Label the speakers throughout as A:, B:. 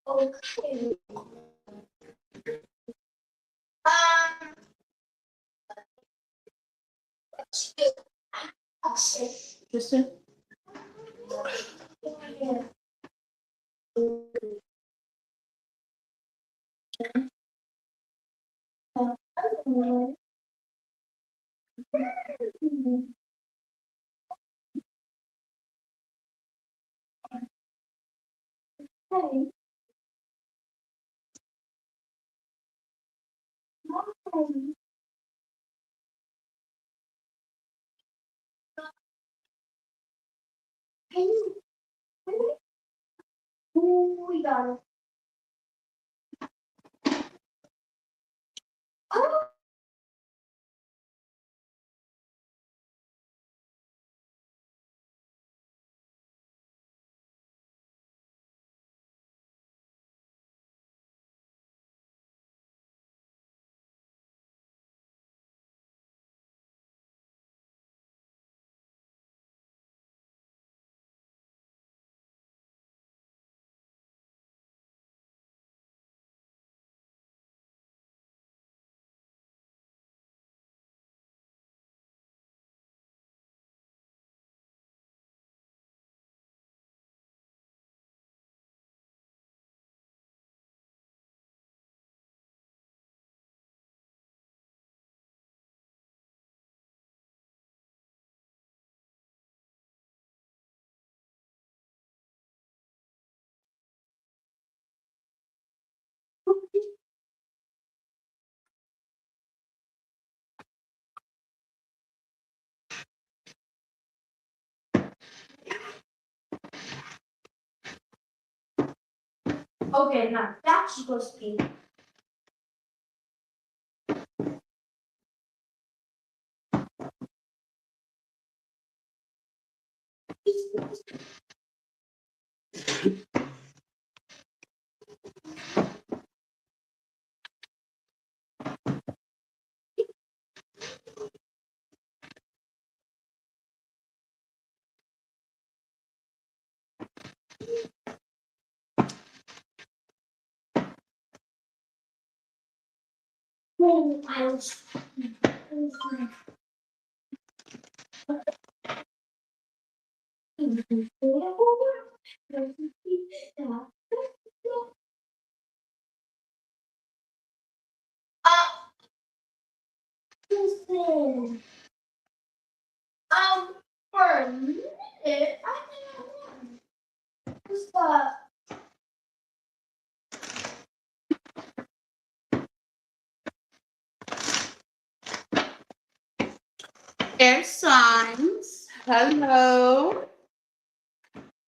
A: Okay.
B: Tristan?
A: Oh, we got it. Oh, okay, now that's supposed to be. Oh, I was. Listen. For a minute, I think I won. Just
B: Air signs. Hello.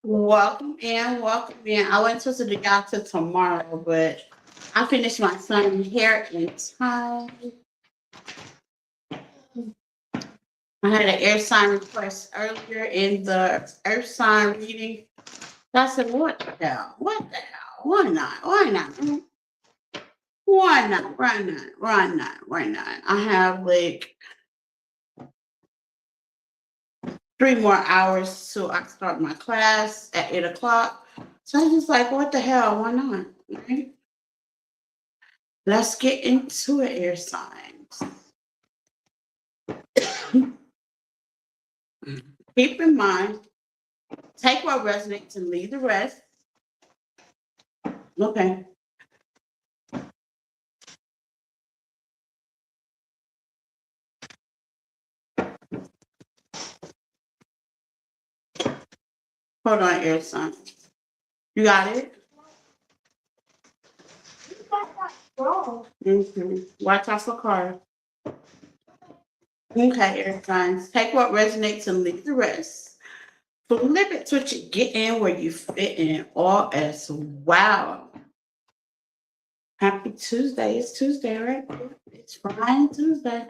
B: Welcome in, welcome in. I wasn't supposed to do y'all till tomorrow, but I finished my son's hair in time. I had an air sign request earlier in the earth sign reading. So I said, what the hell? What the hell? Why not? Why not? Why not? Why not? Why not? Why not? I have like 3 more hours till I start my class at 8 o'clock. So I was just like, what the hell? Why not? Right? Let's get into it, air signs. Keep in mind, take what resonates and leave the rest. Okay. Hold on, air signs. You got it?
A: wrong.
B: Watch out for cars. Okay, air signs. Take what resonates and leave the rest. Flip it to what you get in where you fit in all as well. Happy Tuesday. It's Tuesday, right? It's Friday, Tuesday.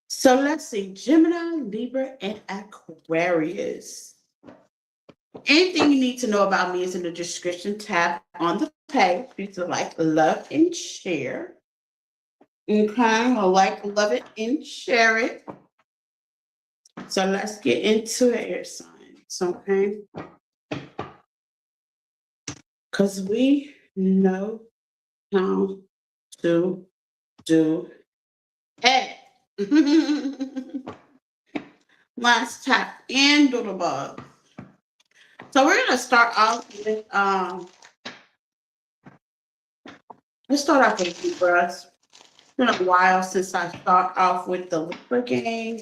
B: So let's see. Gemini, Libra, and Aquarius. Anything you need to know about me is in the description tab on the page. Please like, love, and share. Okay, like, love it, and share it. So let's get into it, air signs. Okay. Because we know how to do it. Let's tap in Doodlebug. So we're gonna start off with let's start off with Libra. It's been a while since I start off with the Libra game.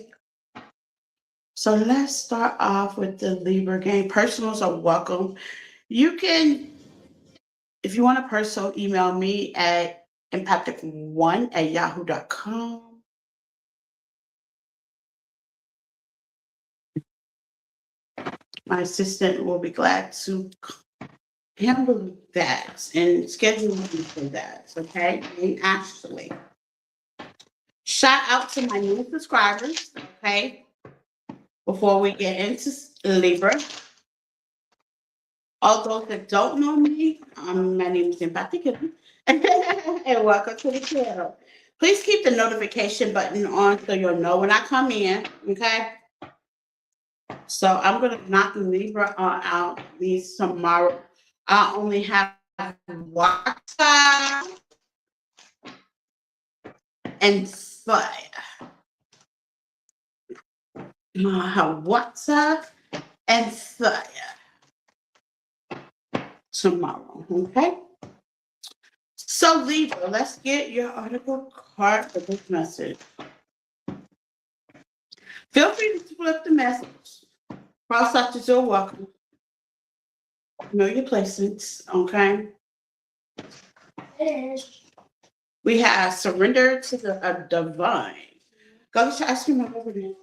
B: So let's start off with the Libra game. Personals are welcome. You can, if you want a personal, email me at empathic1@yahoo.com. My assistant will be glad to handle that and schedule me for that. Okay. And actually, shout out to my new subscribers. Okay. Before we get into Libra, all those that don't know me, my name is Empathic and welcome to the channel. Please keep the notification button on so you'll know when I come in. Okay. So I'm gonna knock Libra out these tomorrow. I only have water and fire. I have water and fire tomorrow. Okay. So Libra, let's get your article card for this message. Feel free to flip the message. Cross sectors are welcome. Know your placements, okay? We have surrender to the divine. Go get your ice cream over there.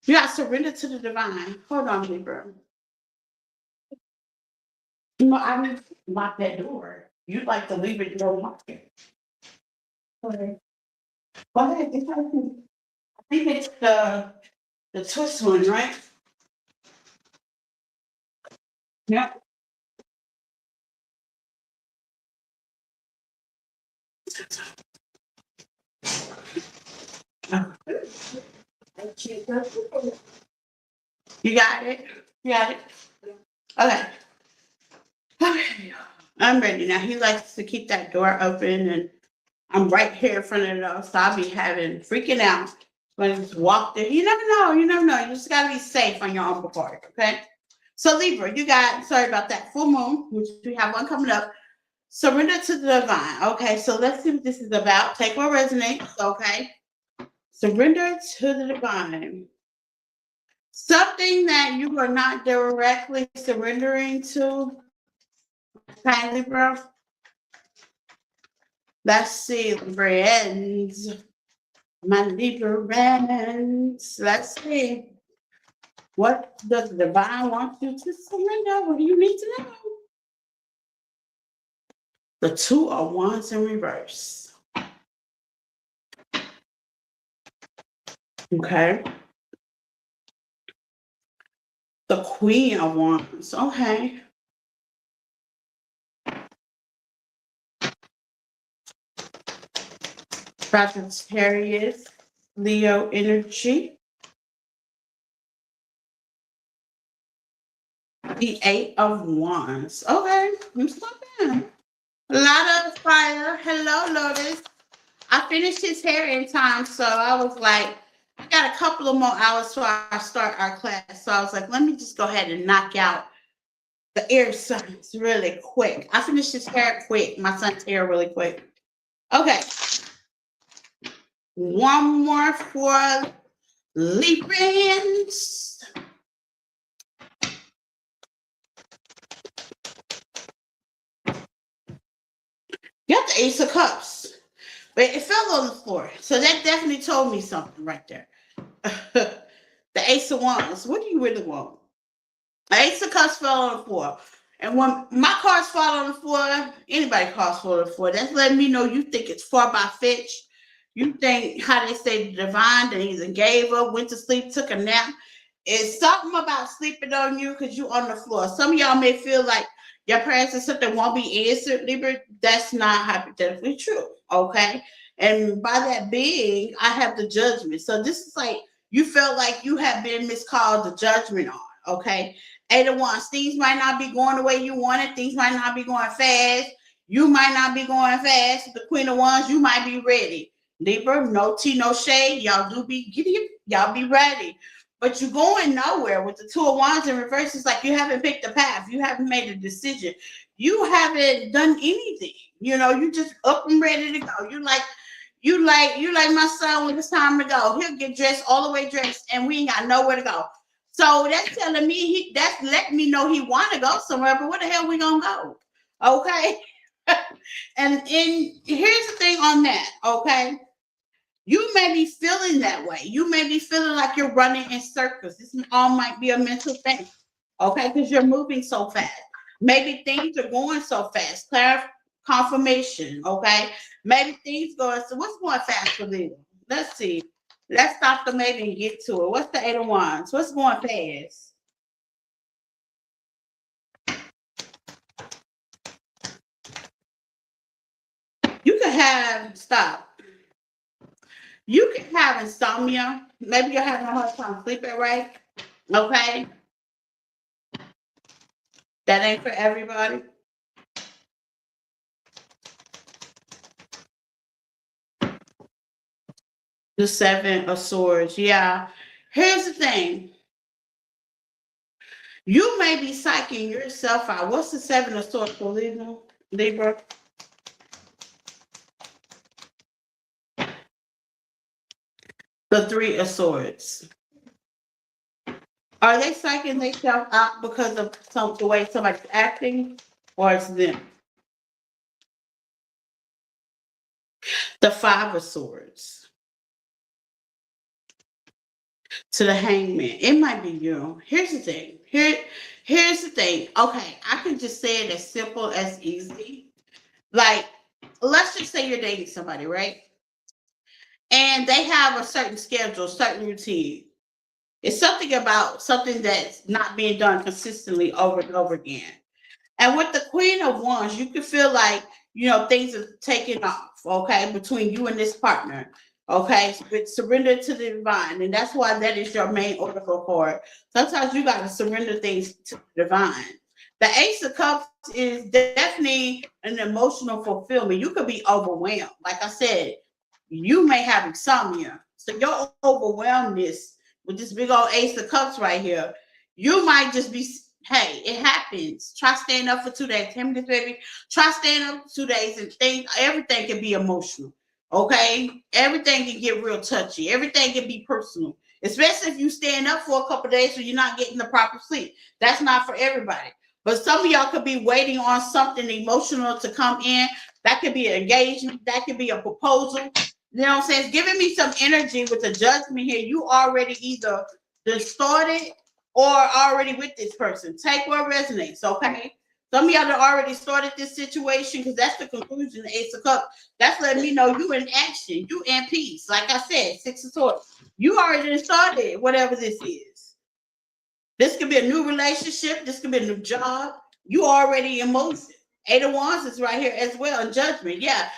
B: You got surrender to the divine. Hold on, Libra. No, I need to lock that door. You'd like to leave it door locked. Okay. Go ahead. I think it's the twist one, right? Yep. You got it? You got it? Okay. Okay. I'm ready now. He likes to keep that door open and I'm right here in front of the door. So I'll be freaking out when I just walk there. You never know. You never know. You just gotta be safe on your own part, okay? So Libra, you got, sorry about that, full moon, which we have one coming up. Surrender to the divine. Okay, so let's see what this is about. Take what resonates, okay? Surrender to the divine. Something that you are not directly surrendering to. Okay, Libra. Let's see, Librans. My Librans. Let's see. What does the divine want you to surrender? What do you need to know? The 2 of Wands in reverse. Okay. The Queen of Wands. Okay. Sagittarius, Leo energy. The 8 of Wands. Okay. Let's not bad. A lot of fire. Hello, Lotus. I finished his hair in time, so I was like, I got a couple of more hours before I start our class. So I was like, let me just go ahead and knock out the air signs really quick. I finished his hair quick, my son's hair really quick. Okay. One more for Librans. You got the Ace of Cups. But it fell on the floor. So that definitely told me something right there. The Ace of Wands. What do you really want? The Ace of Cups fell on the floor. And when my cards fall on the floor, anybody cards fall on the floor, that's letting me know you think it's far-fetched. You think, how they say, the divine, that either gave up, went to sleep, took a nap. It's something about sleeping on you because you're on the floor. Some of y'all may feel like your prayers or something won't be answered, Libra. That's not hypothetically true, okay? And by that being, I have the judgment. So this is like, you felt like you have been miscalled the judgment on, Okay. Eight of Wands, things might not be going the way you want it. Things might not be going fast. You might not be going fast. The Queen of Wands, you might be ready. Libra, no tea, no shade. Y'all do be giddy. Y'all be ready. But you're going nowhere with the Two of Wands in reverse. It's like you haven't picked a path. You haven't made a decision. You haven't done anything. You just up and ready to go. You like my son when it's time to go. He'll get dressed all the way dressed, and we ain't got nowhere to go. So that's telling me that's letting me know he want to go somewhere, but where the hell we gonna go? Okay. and here's the thing on that, okay? You may be feeling that way. You may be feeling like you're running in circles. This all might be a mental thing, okay? Because you're moving so fast. Maybe things are going so fast. Confirmation, okay? Maybe things going. So what's going fast for them? Let's see. Let's stop the maybe and get to it. What's the Eight of Wands? What's going fast? You could have You can have insomnia. Maybe you're having a hard time sleeping, right? Okay. That ain't for everybody. The Seven of Swords. Yeah. Here's the thing. You may be psyching yourself out. What's the Seven of Swords for Libra? The Three of Swords. Are they psyching themselves out because of the way somebody's acting, or it's them? The Five of Swords. To the Hangman. It might be you. Here's the thing. Here's the thing. Okay, I can just say it as simple as easy. Like, let's just say you're dating somebody, right? And they have a certain schedule, certain routine. It's something about something that's not being done consistently over and over again. And with the Queen of Wands, you can feel like, things are taking off, okay, between you and this partner, okay, with surrender to the divine. And that's why that is your main oracle card. Sometimes you got to surrender things to the divine. The Ace of Cups is definitely an emotional fulfillment. You could be overwhelmed. Like I said, you may have insomnia. So your overwhelmness with this big old Ace of Cups right here, you might just be, hey, it happens. Try staying up for 2 days. Him this baby. Try staying up 2 days and everything can be emotional. Okay? Everything can get real touchy. Everything can be personal. Especially if you staying up for a couple days so you're not getting the proper sleep. That's not for everybody. But some of y'all could be waiting on something emotional to come in. That could be an engagement. That could be a proposal. You know what I'm saying? It's giving me some energy with the judgment here. You already either started or already with this person. Take what resonates, okay? Some of y'all that already started this situation because that's the conclusion, the Ace of Cups. That's letting me know you in action. You in peace. Like I said, Six of Swords. You already started whatever this is. This could be a new relationship. This could be a new job. You already in motion. Eight of Wands is right here as well in Judgment. Yeah,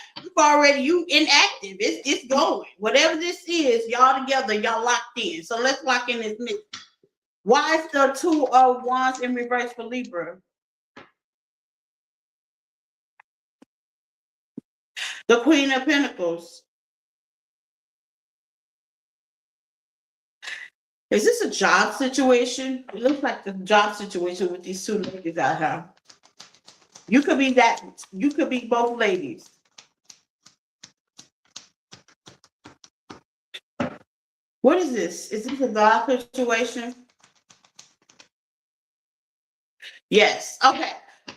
B: you inactive. It's going. Whatever this is, y'all together, y'all locked in. So let's lock in this mix. Why is the Two of Wands in reverse for Libra? The Queen of Pentacles. Is this a job situation? It looks like the job situation with these two ladies out here. You could be that. You could be both ladies. What is this? Is this a job situation? Yes. Okay.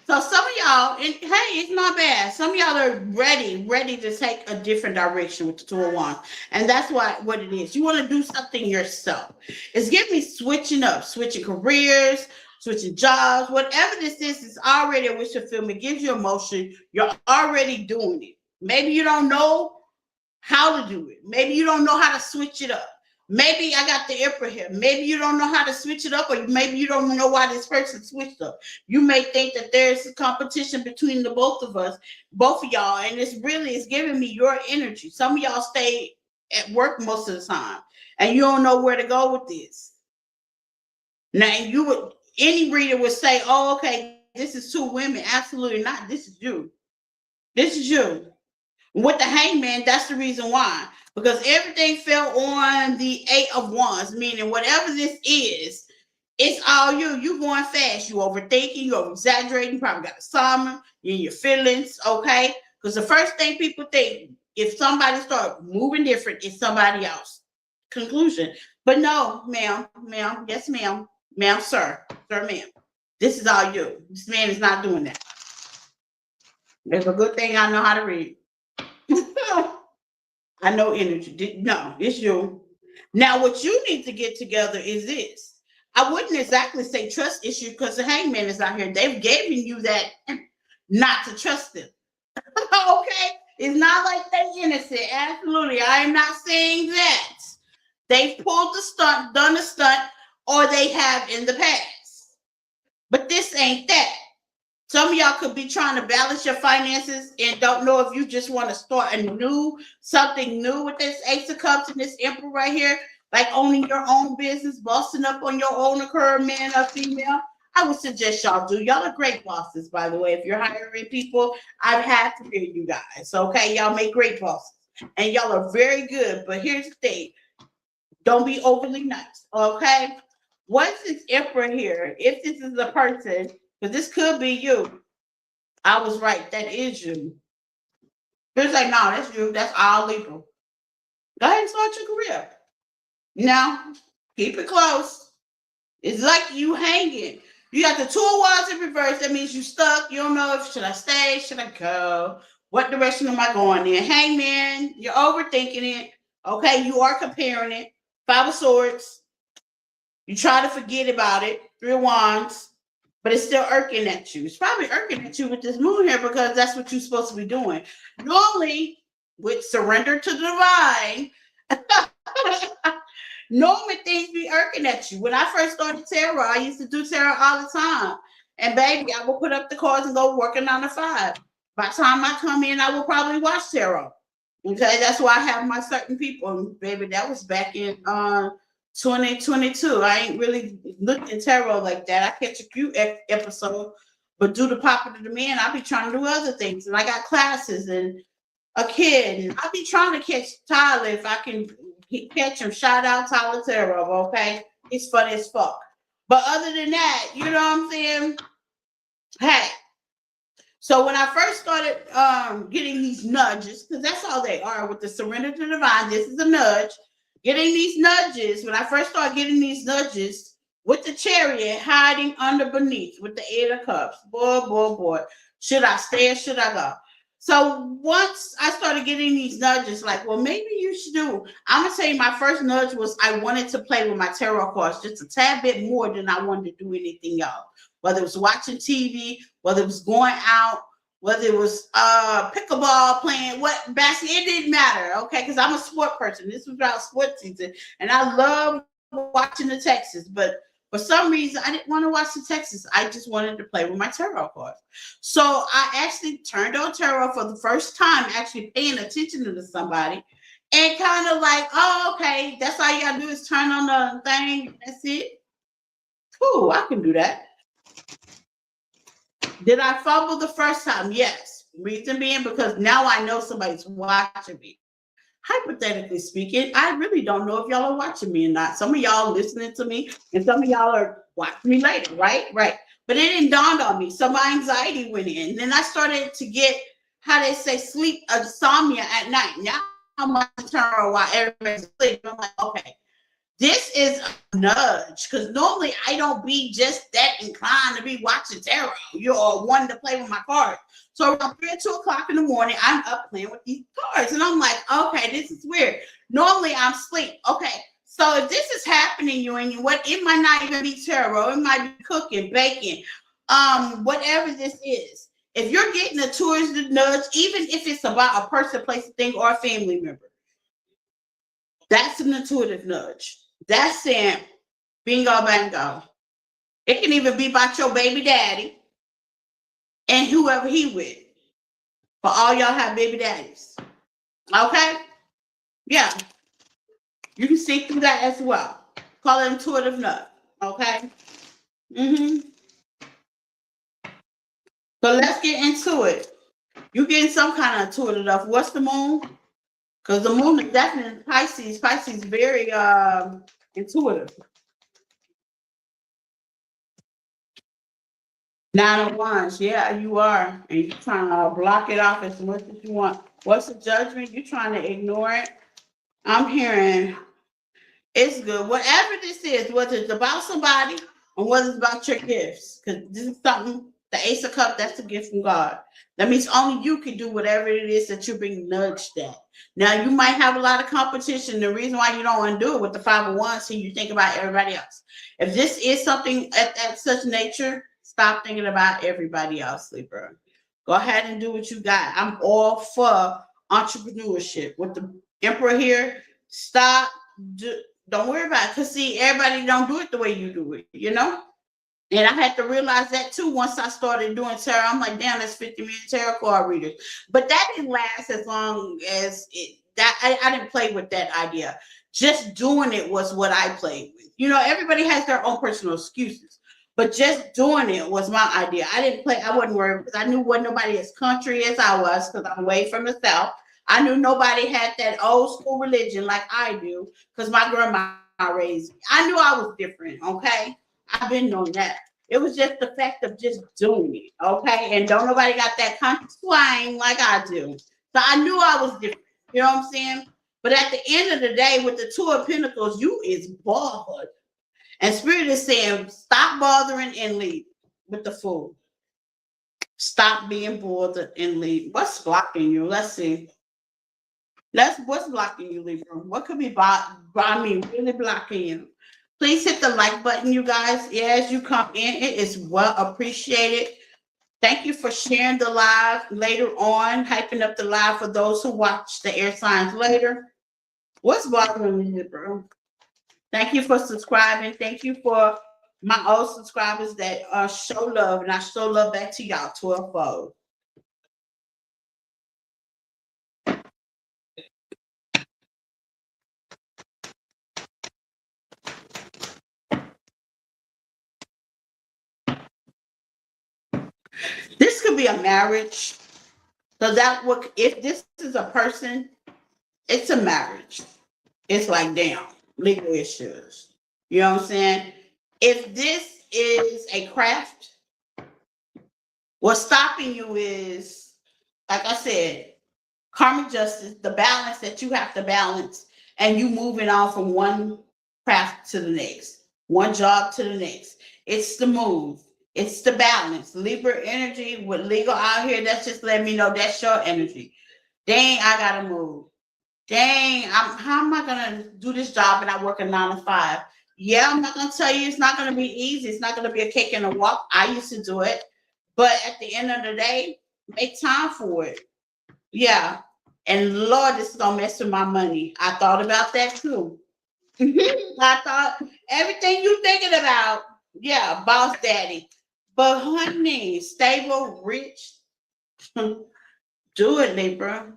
B: So some of y'all, and hey, it's not bad. Some of y'all are ready to take a different direction with the Two of Wands. And that's what it is. You want to do something yourself. It's giving me switching up, switching careers, switching jobs, whatever this is already a wish fulfillment. It gives you emotion. You're already doing it. Maybe you don't know how to do it. Maybe you don't know how to switch it up. Maybe I got the Emperor here. Maybe you don't know how to switch it up, or maybe you don't know why this person switched up. You may think that there's a competition between the both of us, both of y'all, and it's giving me your energy. Some of y'all stay at work most of the time, and you don't know where to go with this. Now you would, any reader would say, oh, okay, this is two women. Absolutely not. This is you. This is you. With the hangman, that's the reason why. Because everything fell on the 8 of Wands, meaning whatever this is, it's all you. You going fast. You overthinking. You over exaggerating. You probably got a summer. You in your feelings. Okay. Because the first thing people think, if somebody start moving different, it's somebody else. Conclusion. But no, ma'am, yes, ma'am, sir, ma'am. This is all you. This man is not doing that. It's a good thing I know how to read. I know energy. No, it's you. Now, what you need to get together is this. I wouldn't exactly say trust issue because the hangman is out here. They've given you that not to trust them. Okay? It's not like they're innocent. Absolutely. I am not saying that. They've pulled the stunt, done the stunt, or they have in the past. But this ain't that. Some of y'all could be trying to balance your finances and don't know if you just want to start something new with this Ace of Cups and this Emperor right here, like owning your own business, busting up on your own occur, man or female. I would suggest y'all do. Y'all are great bosses, by the way. If you're hiring people, I've had to hear you guys. Okay, y'all make great bosses. And y'all are very good. But here's the thing. Don't be overly nice. Okay? What's this Emperor here? If this is a person, because this could be you. I was right. That is you. It's like, no, that's you. That's all legal. Go ahead and start your career. Now, keep it close. It's like you hanging. You got the 2 of Wands in reverse. That means you stuck. You don't know if should I stay, should I go? What direction am I going in? Hangman, you're overthinking it. Okay, you are comparing it. 5 of Swords. You try to forget about it. 3 of Wands. But it's still irking at you. It's probably irking at you with this moon here because that's what you're supposed to be doing. Normally, with surrender to the divine, normally things be irking at you. When I first started tarot, I used to do tarot all the time. And baby, I will put up the cards and go working on the 5. By the time I come in, I will probably watch tarot. Okay, that's why I have my certain people. And baby, that was back in 2022. I ain't really looked at tarot like that. I catch a few episodes, but due to popular demand, I be trying to do other things. And I got classes and a kid, and I be trying to catch Tyler if I can catch him. Shout out Tyler Tarot, okay? He's funny as fuck. But other than that, you know what I'm saying? Hey. So when I first started getting these nudges, because that's all they are with the surrender to the divine, this is a nudge. Getting these nudges, when I first started getting these nudges with the Chariot hiding under beneath with the 8 of Cups. Boy. Should I stay or should I go? So once I started getting these nudges, like, well, maybe you should do. I'm going to tell you, my first nudge was I wanted to play with my tarot cards just a tad bit more than I wanted to do anything else. Whether it was watching TV, whether it was going out, whether it was pickleball, playing basketball, it didn't matter, okay? Because I'm a sport person. This was about sports season, and I love watching the Texas. But for some reason, I didn't want to watch the Texas. I just wanted to play with my tarot cards. So I actually turned on tarot for the first time, actually paying attention to somebody, and kind of like, oh, okay, that's all you got to do is turn on the thing. That's it. Cool, I can do that. Did I fumble the first time? Yes. Reason being because now I know somebody's watching me. Hypothetically speaking, I really don't know if y'all are watching me or not. Some of y'all listening to me and some of y'all are watching me later, right? Right. But it didn't dawn on me. So my anxiety went in. Then I started to get, how they say, sleep insomnia at night. Now I'm on tarot while everybody's sleeping. I'm like, okay. This is a nudge because normally I don't be just that inclined to be watching tarot. You're one to play with my cards. So around 3 or 2 o'clock in the morning, I'm up playing with these cards. And I'm like, okay, this is weird. Normally I'm asleep. Okay. So if this is happening, it might not even be tarot. It might be cooking, baking, whatever this is. If you're getting a tourist nudge, even if it's about a person, place, thing, or a family member, that's an intuitive nudge. That's saying bingo, bango. It can even be about your baby daddy and whoever he with. For all y'all have baby daddies. Okay? Yeah. You can see through that as well. Call it intuitive nudge. Okay? Mm-hmm. So let's get into it. You getting some kind of intuitive stuff. What's the moon? Because the moon is definitely Pisces. Pisces very intuitive. 9 of Wands, yeah, you are. And you're trying to block it off as much as you want. What's the judgment? You're trying to ignore it. I'm hearing it's good. Whatever this is, whether it's about somebody or whether it's about your gifts, because this is something, the Ace of Cups, that's a gift from God. That means only you can do whatever it is that you're being nudged at. Now, you might have a lot of competition. The reason why you don't want to do it with the 5 of Wands, so you think about everybody else. If this is something at such nature, stop thinking about everybody else, Libra. Go ahead and do what you got. I'm all for entrepreneurship. With the Emperor here, stop. Don't worry about it. Because, see, everybody don't do it the way you do it, you know? And I had to realize that, too, once I started doing tarot. I'm like, damn, that's 50 million tarot card readers. But that didn't last as long as it. That I didn't play with that idea. Just doing it was what I played with. You know, everybody has their own personal excuses. But just doing it was my idea. I didn't play. I wasn't worried because I knew what nobody as country as I was because I'm away from the South. I knew nobody had that old school religion like I do because my grandma raised me. I knew I was different, okay? I've been knowing that. It was just the fact of just doing it, okay? And don't nobody got that country twang like I do. So I knew I was different. You know what I'm saying? But at the end of the day, with the Two of Pentacles, you is bothered. And Spirit is saying, stop bothering and leave with the Fool. Stop being bothered and leave. What's blocking you? Let's see. What's blocking you, Libra? What could be really blocking you? Please hit the like button, you guys. Yeah, as you come in, it is well appreciated. Thank you for sharing the live later on, hyping up the live for those who watch the air signs later. What's bothering you, Libra? Thank you for subscribing. Thank you for my old subscribers that show love, and I show love back to y'all 12-fold. This could be a marriage. So that would, if this is a person, it's a marriage. It's like, damn, legal issues. You know what I'm saying? If this is a craft, what's stopping you is, like I said, karmic justice, the balance that you have to balance, and you moving on from one craft to the next, one job to the next. It's the move. It's the balance. Libra energy with legal out here, that's just letting me know that's your energy. Dang, I gotta move. Dang, how am I gonna do this job and I work a 9 to 5? Yeah, I'm not gonna tell you it's not gonna be easy. It's not gonna be a cake and a walk. I used to do it, but at the end of the day, make time for it. Yeah, and Lord, this is gonna mess with my money. I thought about that too. I thought everything you thinking about, yeah, boss daddy. But honey, stable, rich, do it, Libra.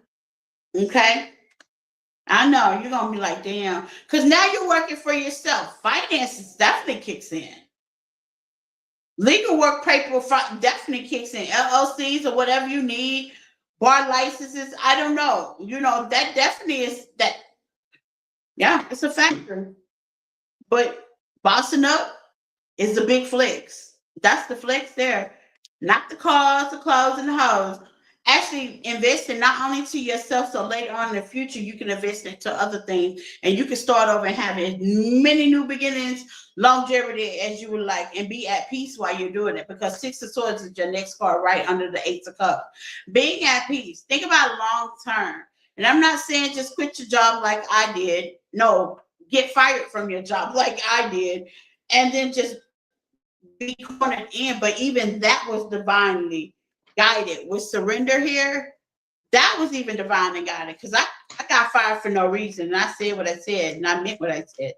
B: Okay. I know you're gonna be like, damn, because now you're working for yourself. Finances definitely kicks in. Legal work paper definitely kicks in. LLCs or whatever you need, bar licenses. I don't know. You know that definitely is that. Yeah, it's a factor. But bossing up is the big flex. That's the flex there. Not the cars, the clothes, and the hoes. Actually investing not only to yourself, so later on in the future you can invest into other things and you can start over and have as many new beginnings, longevity as you would like, and be at peace while you're doing it, because 6 of Swords is your next card right under the 8 of Cups. Being at peace. Think about long term. And I'm not saying just quit your job like I did. No, get fired from your job like I did, and then just be cornered in. But even that was divinely guided. With surrender here, that was even divinely guided, because I got fired for no reason, and I said what I said, and I meant what I said.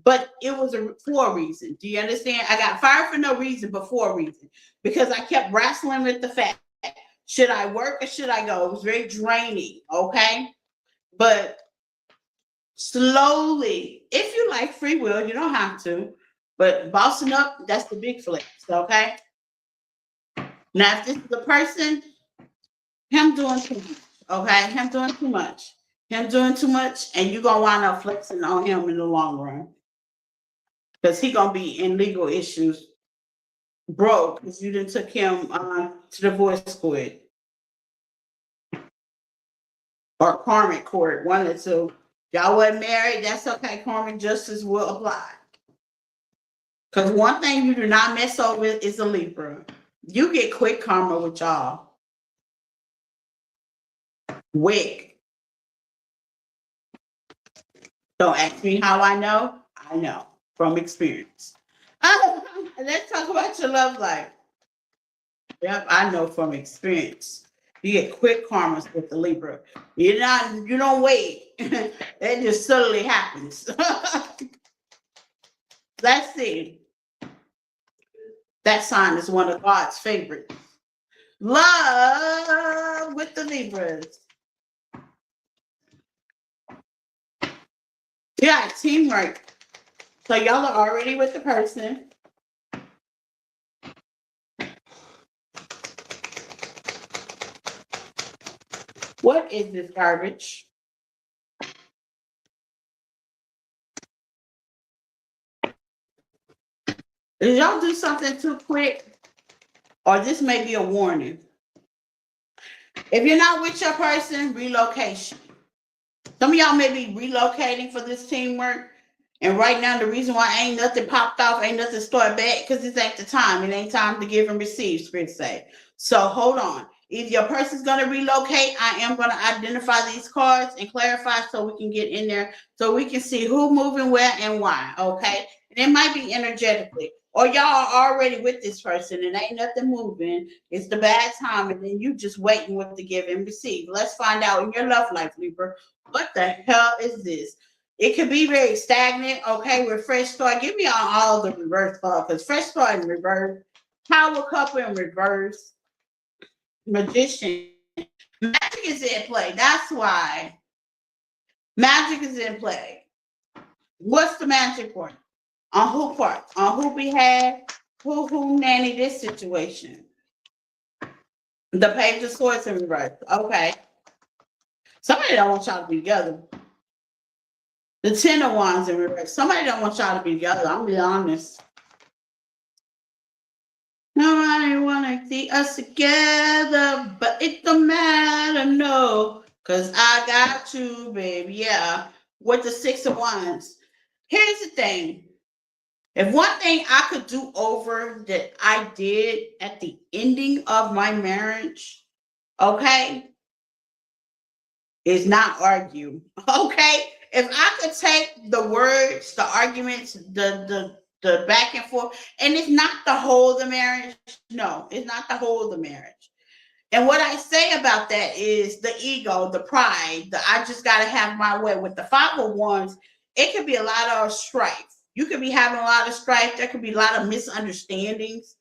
B: But it was for a reason. Do you understand? I got fired for no reason, but for a reason, because I kept wrestling with the fact, should I work or should I go? It was very draining, okay? But slowly, if you like free will, you don't have to, But bossing up, that's the big flex, okay? Now, if this is the person, him doing too much, okay? Him doing too much. Him doing too much, and you're going to wind up flexing on him in the long run. Because he going to be in legal issues broke because you didn't took him to divorce court or karmic court, one or two. Y'all wasn't married, that's okay. Karmic justice will apply. Because one thing you do not mess over is a Libra. You get quick karma with y'all. Wick. Don't ask me how I know. I know from experience. Let's talk about your love life. Yep, I know from experience. You get quick karmas with the Libra. You don't wait. It just suddenly happens. Let's see. That sign is one of God's favorites. Love with the Libras. Yeah, teamwork. So y'all are already with the person. What is this garbage? Did y'all do something too quick? Or this may be a warning. If you're not with your person, relocation. Some of y'all may be relocating for this teamwork. And right now, the reason why ain't nothing popped off, ain't nothing started back, because it's at the time. It ain't time to give and receive, Spirit say. So hold on. If your person's going to relocate, I am going to identify these cards and clarify so we can get in there, so we can see who moving where and why, okay? And it might be energetically. Or y'all are already with this person and ain't nothing moving. It's the bad time, and then you just waiting with the give and receive. Let's find out in your love life, Libra. What the hell is this? It could be very stagnant, okay, with fresh start. Give me all the reverse thought, because fresh start in reverse, power couple in reverse, magician. Magic is in play. That's why. Magic is in play. What's the magic for? On who part? On who behalf? Who nanny this situation? The page of swords in reverse. Okay. Somebody don't want y'all to be together. The 10 of wands in reverse. Somebody don't want y'all to be together. I'm being honest. Nobody want to see us together, but it don't matter, no. Because I got you, baby. Yeah. With the 6 of wands. Here's the thing. If one thing I could do over that I did at the ending of my marriage, okay, is not argue. Okay? If I could take the words, the arguments, the back and forth, and it's not the whole of the marriage. No, it's not the whole of the marriage. And what I say about that is the ego, the pride, I just got to have my way. With the 5 of wands, it could be a lot of strife. You could be having a lot of strife. There could be a lot of misunderstandings.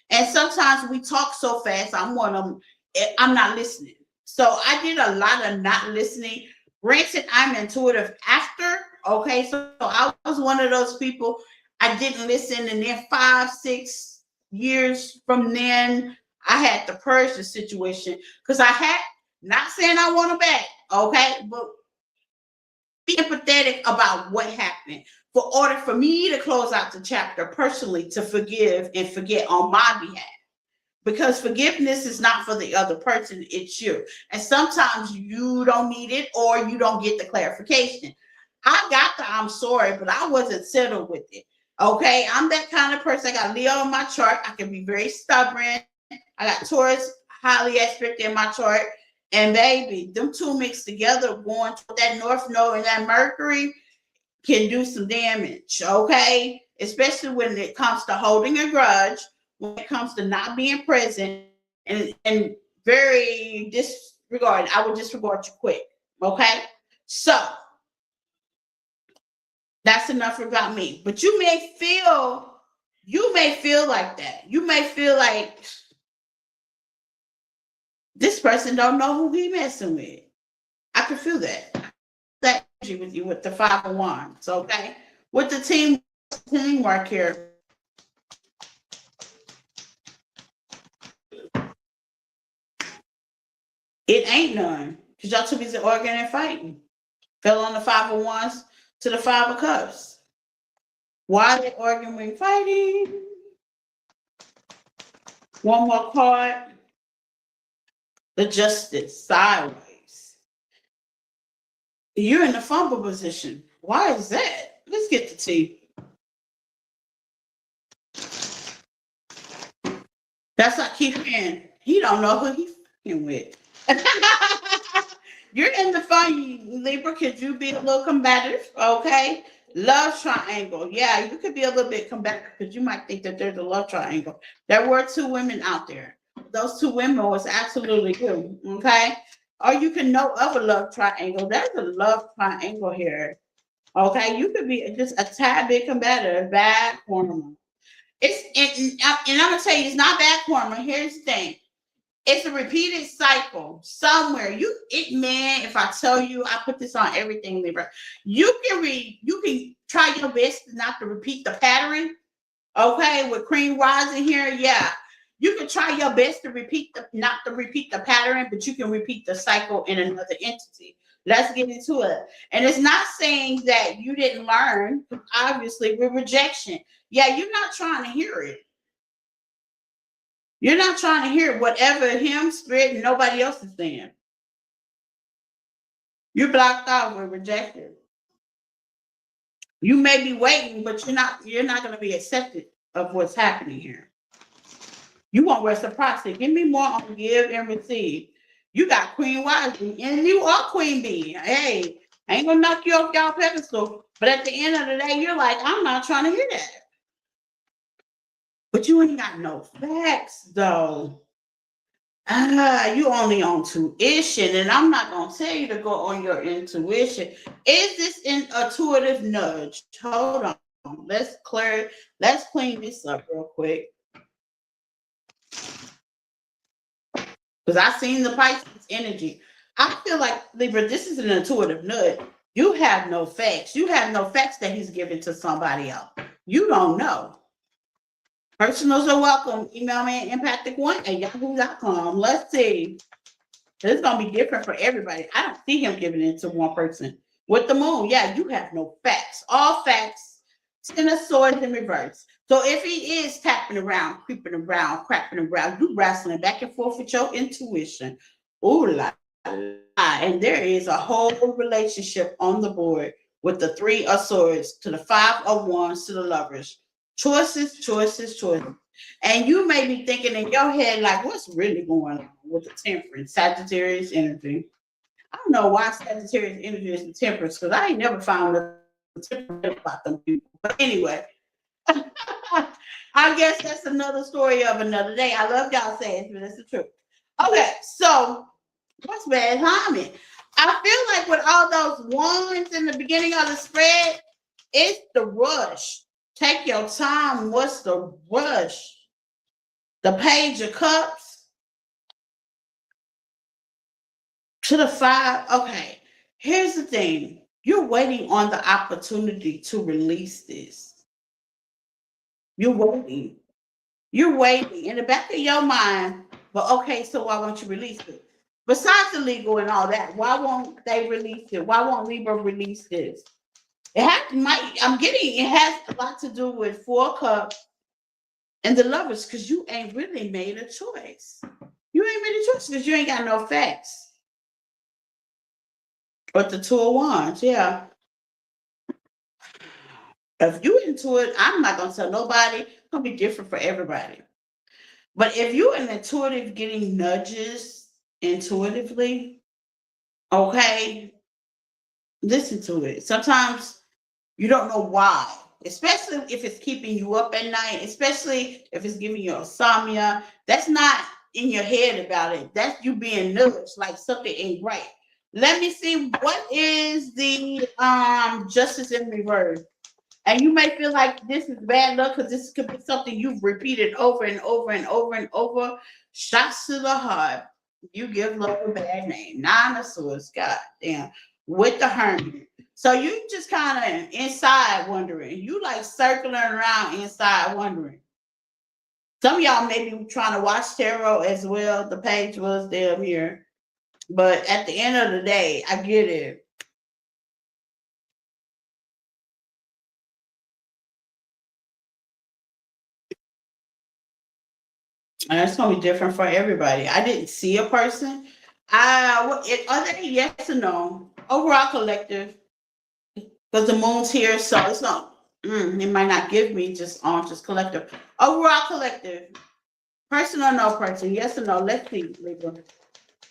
B: And sometimes we talk so fast, I'm not listening. So I did a lot of not listening. Granted, I'm intuitive after. Okay, so I was one of those people. I didn't listen, and then 5, 6 years from then, I had to purge the situation because I had, not saying I want them back, okay, but be empathetic about what happened for order for me to close out the chapter personally, to forgive and forget on my behalf. Because forgiveness is not for the other person, it's you. And sometimes you don't need it or you don't get the clarification. I got the I'm sorry, but I wasn't settled with it. Okay, I'm that kind of person. I got Leo in my chart. I can be very stubborn. I got Taurus highly aspect in my chart. And baby, them two mixed together, going to that North Node and that Mercury can do some damage. Okay, especially when it comes to holding a grudge, when it comes to not being present, and very disregard. I would disregard you quick. Okay, so that's enough about me. But you may feel like that. You may feel like this person don't know who he messing with. I can feel that energy with you with the 5 of wands. Okay, with the team teamwork here. It ain't none. Because y'all too busy arguing and fighting. Fell on the 5 of Wands to the 5 of Cups. Why are they arguing and fighting? One more card. The Justice, sideways. You're in the fumble position. Why is that? Let's get the tea. That's what I keep hearing. He don't know who he's fucking with. You're in the fun, Libra. Could you be a little combative? Okay. Love triangle. Yeah, you could be a little bit combative because you might think that there's a love triangle. There were 2 women out there. Those 2 women was absolutely good. Okay. Or you can know of a love triangle. There's a love triangle here. Okay. You could be just a tad bit combative, bad karma. And I'm gonna tell you, it's not bad karma. Here's the thing. It's a repeated cycle somewhere. Man, if I tell you, I put this on everything, Libra. You can try your best not to repeat the pattern. Okay, with Queen rising here, yeah. You can try your best to not to repeat the pattern, but you can repeat the cycle in another entity. Let's get into it. And it's not saying that you didn't learn, obviously, with rejection. Yeah, you're not trying to hear it. You're not trying to hear whatever him, spirit, and nobody else is saying. You're blocked out with rejected. You may be waiting, but you're not going to be accepted of what's happening here. You want reciprocity. Give me more on give and receive. You got Queen Wisely, and you are Queen Bee. Hey, I ain't gonna knock you off y'all pedestal, but at the end of the day, you're like, I'm not trying to hear that. But you ain't got no facts, though. You only on tuition, and I'm not gonna tell you to go on your intuition. Is this an intuitive nudge? Hold on. Let's clean this up real quick. Because I seen the Pisces energy. I feel like, Libra, this is an intuitive nudge. You have no facts. You have no facts that he's giving to somebody else. You don't know. Personals are welcome. Email me at empathic1@yahoo.com. Let's see. It's going to be different for everybody. I don't see him giving it to one person. With the moon, yeah, you have no facts. All facts. 10 of Swords in reverse. So if he is tapping around, creeping around, crapping around, you wrestling back and forth with your intuition. Ooh la la. And there is a whole relationship on the board with the 3 of Swords to the 5 of Wands to the Lovers. Choices, choices, choices. And you may be thinking in your head, like, what's really going on with the Temperance, Sagittarius energy? I don't know why Sagittarius energy is the Temperance, because I ain't never found a Temperance about them people. But anyway, I guess that's another story of another day. I love y'all saying, but it's the truth. Okay, so what's bad timing? I feel like with all those ones in the beginning of the spread, it's the rush. Take your time. What's the rush? The Page of Cups to the 5. Okay, here's the thing. You're waiting on the opportunity to release this. You're waiting. You're waiting in the back of your mind. But okay, so why won't you release it? Besides the legal and all that, why won't they release it? Why won't Libra release this? It has a lot to do with 4 of Cups and the Lovers, because you ain't really made a choice. You ain't made a choice because you ain't got no facts. But the 2 of Wands, yeah. If you into it, I'm not gonna tell nobody. It's gonna be different for everybody. But if you're an intuitive, getting nudges intuitively, okay, listen to it. Sometimes you don't know why, especially if it's keeping you up at night, especially if it's giving you insomnia. That's not in your head about it. That's you being nudged, like something ain't right. Let me see, what is the Justice in reverse? And you may feel like this is bad luck because this could be something you've repeated over and over and over and over. Shots to the heart. You give love a bad name. 9 of Swords. God damn. with the Hermit. So you just kind of inside wondering. You like circling around inside wondering. Some of y'all may be trying to watch tarot as well. The page was there here. But at the end of the day, I get it. And it's gonna be different for everybody. I didn't see a person. Are they yes or no? Overall collective, because the moon's here, so it's not. It might not give me just collective. Overall collective, person or no person? Yes or no? Let's see, Libra.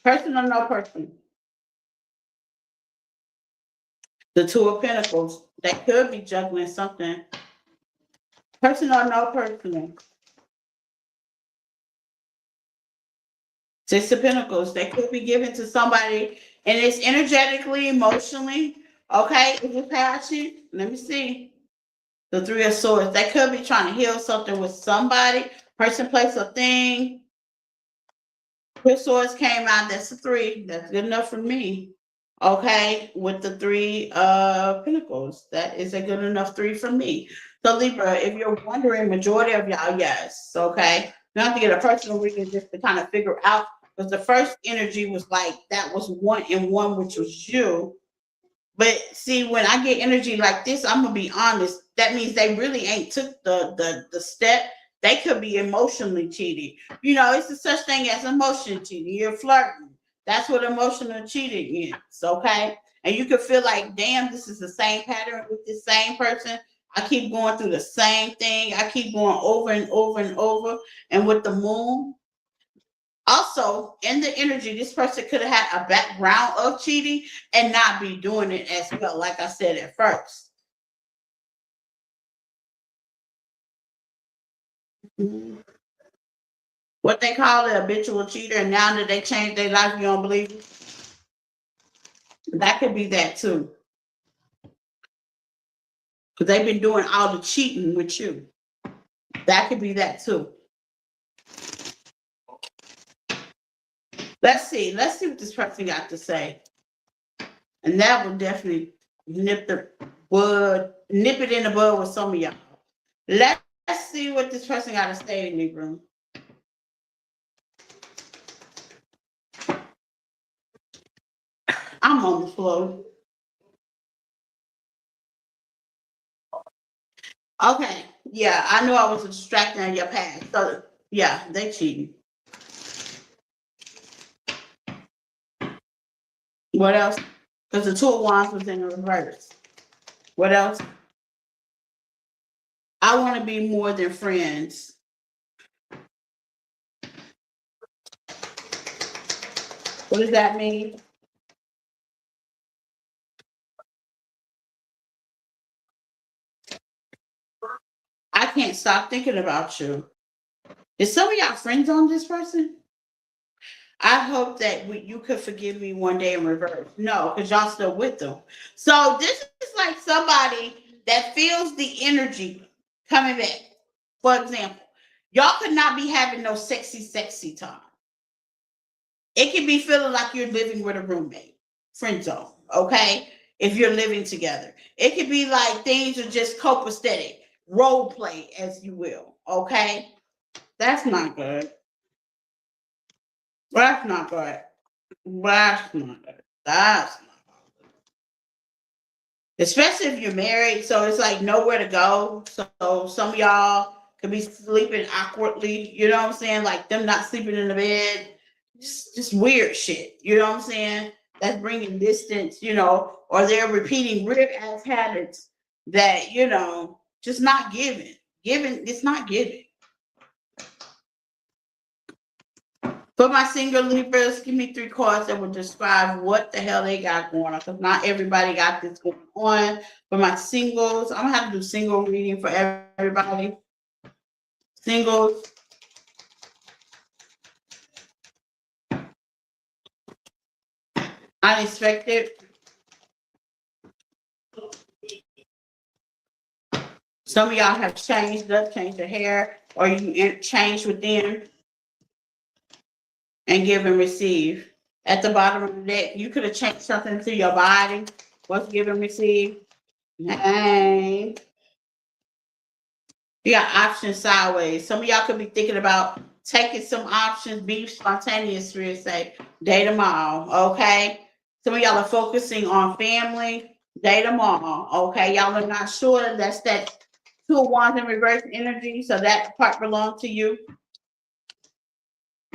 B: Person or no person? The Two of Pentacles. They could be juggling something. Person or no person? Six of Pentacles. They could be given to somebody, and it's energetically, emotionally. Okay, is it passion? Let me see. The Three of Swords. They could be trying to heal something with somebody. Person, place, or thing. Three Swords came out. That's a 3. That's good enough for me. Okay, with the Three of Pentacles. That is a good enough 3 for me. So Libra, if you're wondering, majority of y'all, yes. Okay. You have to get a personal reading just to kind of figure out, because the first energy was like that was 1 and 1, which was you. But see, when I get energy like this, I'm gonna be honest. That means they really ain't took the step. They could be emotionally cheating. You know, it's a such thing as emotion cheating. You're flirting. That's what emotional cheating is. Okay, and you could feel like, damn, this is the same pattern with this same person. I keep going through the same thing. I keep going over and over and over. And with the moon, also, in the energy, this person could have had a background of cheating and not be doing it as well, like I said at first. Mhm. What they call it, habitual cheater, and now that they changed their life, you don't believe it? That could be that too. Because they've been doing all the cheating with you. That could be that too. Let's see. Let's see what this person got to say. And that would definitely nip it in the bud with some of y'all. Let's see what this person got to say in the room. I'm on the floor. Okay. Yeah, I knew I was distracting on your path. So yeah, they cheating. What else? Because the Two of Wands was in the reverse. What else? I want to be more than friends. What does that mean? I can't stop thinking about you. Is some of y'all friends on this person? I hope that you could forgive me one day in reverse. No, because y'all still with them. So this is like somebody that feels the energy coming back. For example, y'all could not be having no sexy time. It can be feeling like you're living with a roommate, friend zone, okay? If you're living together, it could be like things are just copacetic, role play, as you will, okay? That's not good. That's not good. That's not good. That's not good. Especially if you're married, so it's like nowhere to go. So some of y'all could be sleeping awkwardly, you know what I'm saying? Like them not sleeping in the bed, just weird shit, you know what I'm saying? That's bringing distance, or they're repeating weird ass habits that, just not giving. Giving, it's not giving. For my single Libras, give me 3 cards that will describe what the hell they got going on. Because not everybody got this going on. For my singles, I'm gonna have to do single reading for everybody. Singles. Unexpected. Some of y'all have changed your hair, or you changed within and give and receive. at the bottom of the deck. You could have changed something to your body. What's given, receive. Hey. You got options sideways. Some of y'all could be thinking about taking some options, be spontaneous, Spirit say, day tomorrow, okay? Some of y'all are focusing on family, day tomorrow, okay? Y'all are not sure. That's that two of wands in reverse energy, so that part belongs to you.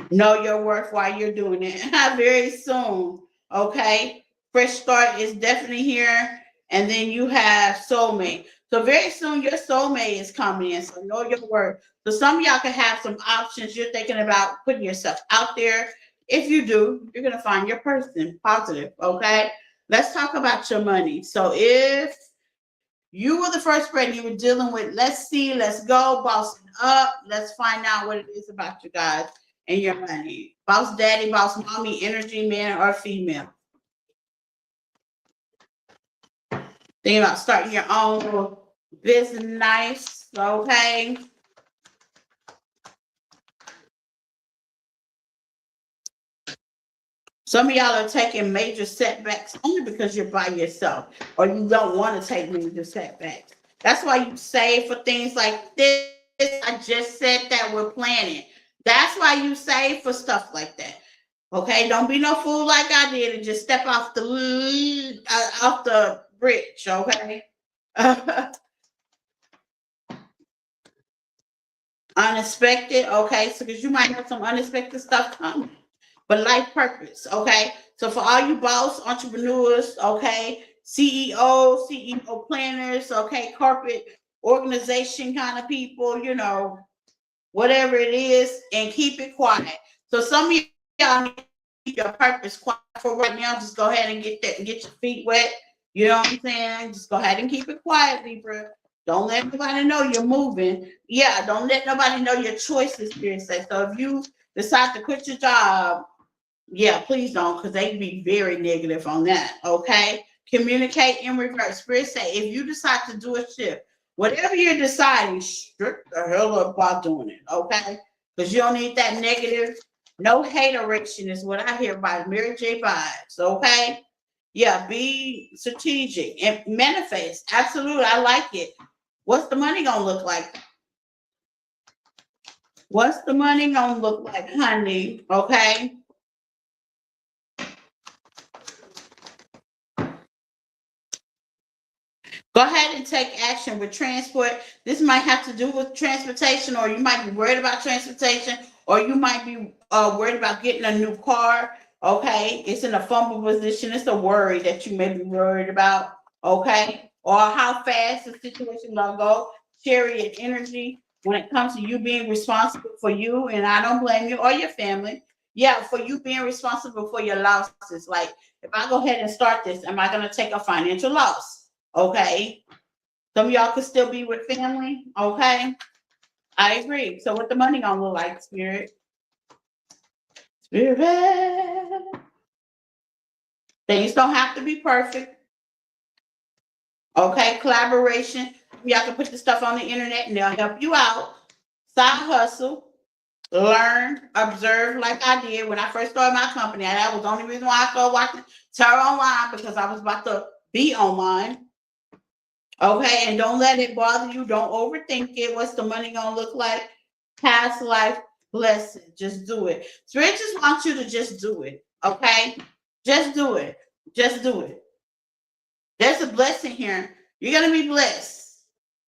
B: Know your worth while you're doing it. Very soon, okay? Fresh start is definitely here. And then you have soulmate. So very soon your soulmate is coming in. So know your worth. So some of y'all can have some options. You're thinking about putting yourself out there. If you do, you're going to find your person. Positive, okay? Let's talk about your money. So if you were the first spread you were dealing with, let's see, let's go, bossing up. Let's find out what it is about you guys and your money. Boss daddy, boss mommy, energy, man or female. Thinking about starting your own business, okay? Some of y'all are taking major setbacks only because you're by yourself or you don't want to take major setbacks. That's why you save for things like this. I just said that we're planning. That's why you save for stuff like that. Okay, don't be no fool like I did and just step off the bridge. Okay. Unexpected. Okay, so because you might have some unexpected stuff coming, but life purpose. Okay, so for all you boss entrepreneurs, okay, CEO planners, okay, corporate organization kind of people, you know, whatever it is, and keep it quiet. So some of y'all need to keep your purpose quiet for right now. Just go ahead and get that and get your feet wet. You know what I'm saying? Just go ahead and keep it quiet, Libra. Don't let nobody know you're moving. Yeah, don't let nobody know your choices, Spirit say. So if you decide to quit your job, yeah, please don't, because they be very negative on that. Okay. Communicate in reverse. Spirit say if you decide to do a shift, whatever you're deciding, strip the hell up about doing it, okay? Because you don't need that negative. No hateration is what I hear by Mary J. Vibes, okay? Yeah, be strategic and manifest. Absolutely, I like it. What's the money gonna look like? What's the money gonna look like, honey? Okay. Go ahead and take action with transport. This might have to do with transportation, or you might be worried about transportation, or you might be worried about getting a new car. Okay, it's in a fumble position. It's a worry that you may be worried about. Okay, or how fast the situation gonna go. Chariot energy when it comes to you being responsible for you, and I don't blame you or your family. Yeah, for you being responsible for your losses. Like if I go ahead and start this, am I gonna take a financial loss? Okay. Some of y'all could still be with family. Okay. I agree. So what the money gonna look like, Spirit? Spirit. Things don't have to be perfect. Okay. Collaboration. Y'all can put the stuff on the internet and they'll help you out. Side hustle. Learn, observe like I did when I first started my company. And that was the only reason why I started watching Terror Online, because I was about to be online. Okay, and don't let it bother you. Don't overthink it. What's the money gonna look like? Past life blessing. Just do it. Spirit just wants you to just do it. Okay, just do it. Just do it. There's a blessing here. You're gonna be blessed.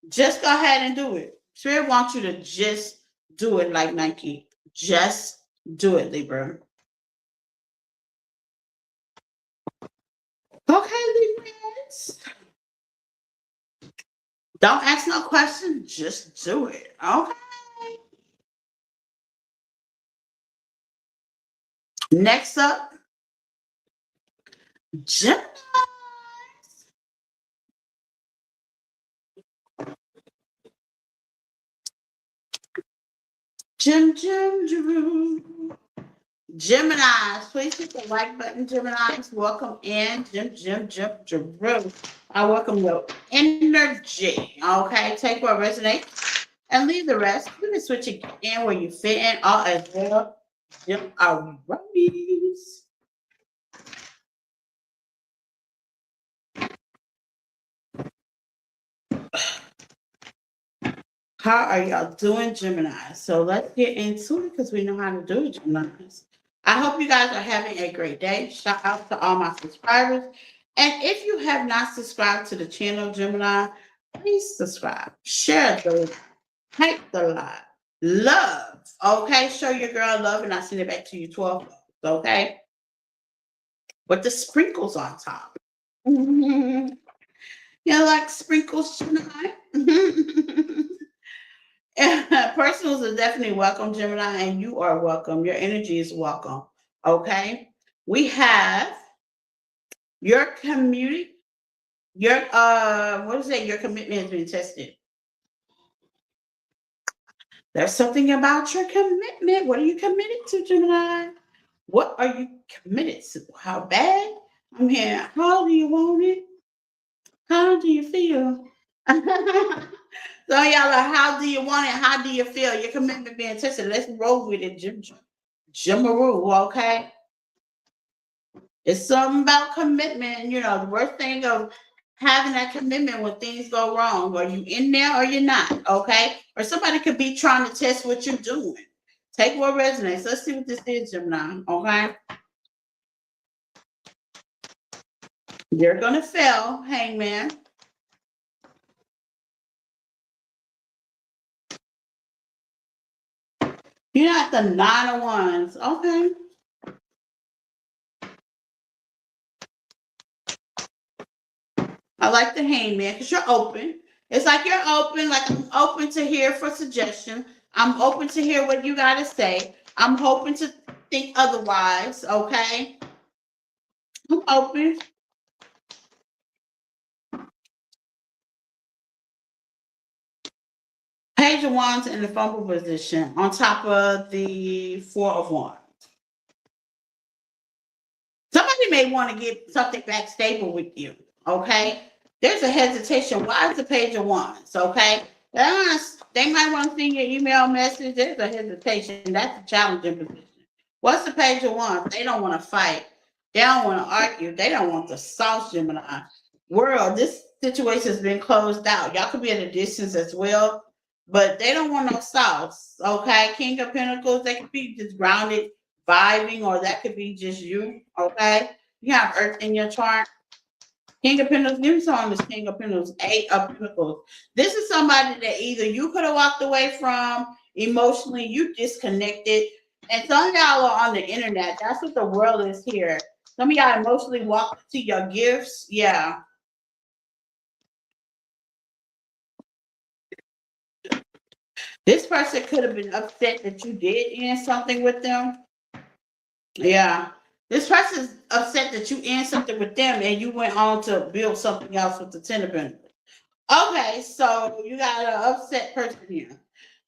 B: Just go ahead and do it. Spirit wants you to just do it like Nike. Just do it, Libra. Okay, Libras. Don't ask no questions, just do it. Okay. Next up, Gemini. Geminis, please hit the like button, Geminis. Welcome in. Drew. I welcome your energy. Okay, take what resonates and leave the rest. You can switch again where you fit in, all as well. Alrighties. How are y'all doing, Gemini? So let's get into it because we know how to do it, Geminis. I hope you guys are having a great day. Shout out to all my subscribers. And if you have not subscribed to the channel, Gemini, please subscribe. Share the hype the lot. Love. Okay. Show your girl love and I send it back to you 12. Okay. With the sprinkles on top. You like sprinkles, Gemini? Personals are definitely welcome, Gemini, and you are welcome. Your energy is welcome. Okay. We have your community, your what is it? Your commitment has been tested. There's something about your commitment. What are you committed to, Gemini? What are you committed to? How bad? I'm here. How do you want it? How do you feel? So y'all are, how do you want it? How do you feel? Your commitment being tested. Let's roll with it, Jimaroo, okay? It's something about commitment. You know, the worst thing of having that commitment when things go wrong. Are you in there or you're not? Okay? Or somebody could be trying to test what you're doing. Take what resonates. Let's see what this is, Gemini. Okay? You're gonna fail, Hangman. You're not the 9 of Wands. Okay. I like the Hangman because you're open. It's like you're open, like I'm open to hear for suggestion. I'm open to hear what you got to say. I'm hoping to think otherwise, okay? I'm open. Page of Wands in the fumble position on top of the 4 of Wands. Somebody may want to get something back stable with you, okay? There's a hesitation. Why is the Page of Wands, okay? They might want to see your email message. There's a hesitation. That's a challenging position. What's the Page of Wands? They don't want to fight. They don't want to argue. They don't want the sauce, Gemini. World, this situation has been closed out. Y'all could be at a distance as well, but they don't want no sauce, okay? King of Pentacles, they could be just grounded, vibing, or that could be just you, okay? You have Earth in your chart. King of Pentacles, give me some on this King of Pentacles, 8 of Pentacles. This is somebody that either you could have walked away from emotionally, you disconnected, and some of y'all are on the internet. That's what the world is here. Some of y'all emotionally walked to your gifts. Yeah. This person could have been upset that you did end something with them. Yeah. This person's upset that you end something with them and you went on to build something else with the 10 of Pentacles. Okay, so you got an upset person here.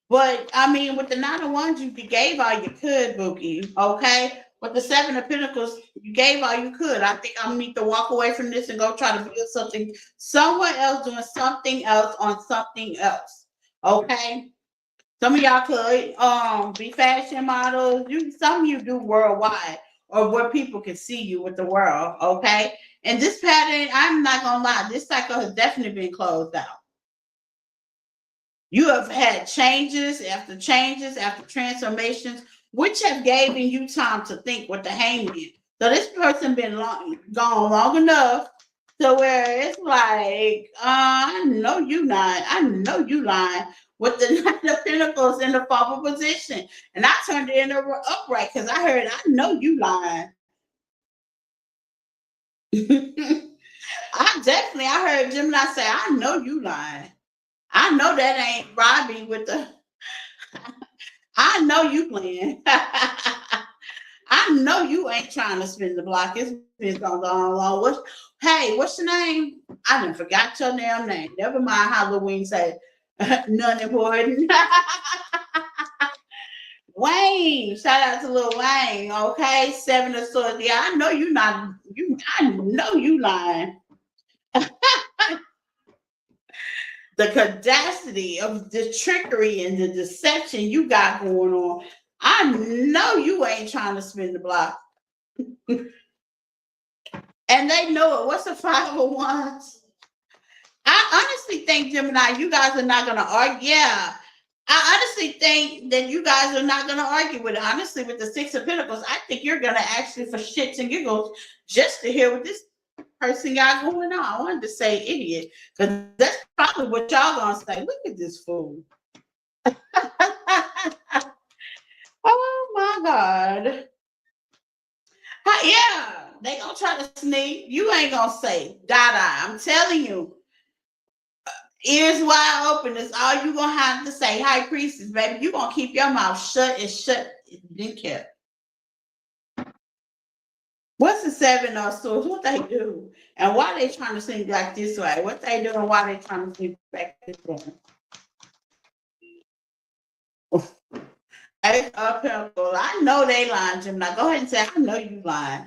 B: But I mean, with the 9 of Wands, you gave all you could, Bookie. Okay. With the 7 of Pentacles, you gave all you could. I think I need to walk away from this and go try to build something somewhere else, doing something else on something else. Okay. Some of y'all could be fashion models. Some of you do worldwide or where people can see you with the world. Okay. And this pattern, I'm not gonna lie, this cycle has definitely been closed out. You have had changes after transformations, which have given you time to think with the Hangman. So this person been gone long enough to where it's like, I know you lying. I know you lying with the 9 of Pentacles in the fumble position. And I turned it into upright because I heard, I know you lying. I heard Gemini say, I know you lying. I know that ain't Robbie with the, I know you playing. I know you ain't trying to spin the block. It's been going on. What's your name? I done forgot your damn name. Never mind Halloween say none important. Wayne, shout out to Lil Wayne. Okay, 7 of Swords. Yeah, I know you not you. I know you lying. The cadacity of the trickery and the deception you got going on. I know you ain't trying to spin the block. And they know it. What's the 5 of Wands? I honestly think, Gemini, you guys are not going to argue. Yeah, I honestly think that you guys are not going to argue with it. Honestly, with the Six of Pentacles, I think you're going to actually, for shits and giggles, just to hear what this person got going on. I wanted to say idiot, because that's probably what y'all going to say. Look at this fool. Oh my God. Yeah, they gonna try to sneak. You ain't gonna say Dada. I'm telling you, ears wide open. That's all you gonna have to say. High priestess, baby. You gonna keep your mouth shut and shut. Didn't care. What's the Seven of Swords? What they do, and why they trying to sneak like this way? What they do, and why they trying to sneak back this way? Ace of Pentacles. I know they lying, Jim. Now go ahead and say, I know you lying.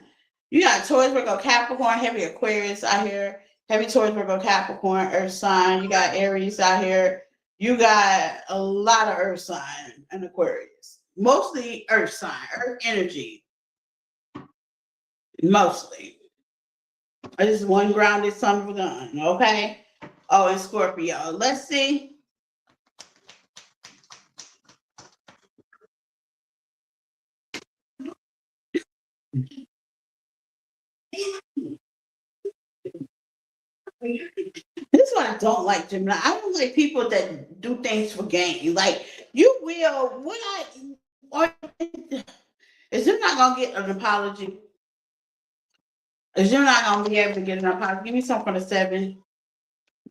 B: You got Taurus, Virgo, Capricorn, heavy Aquarius out here. Heavy Taurus, Virgo, Capricorn, Earth sign. You got Aries out here. You got a lot of Earth sign and Aquarius. Mostly Earth sign, Earth energy. Mostly. This is one grounded son of a gun, okay? Oh, and Scorpio. Let's see. This is what I don't like, Gemini. I don't like people that do things for gain. Like you will, what I or is you not gonna get an apology? Is you not gonna be able to get an apology? Give me something for the Seven.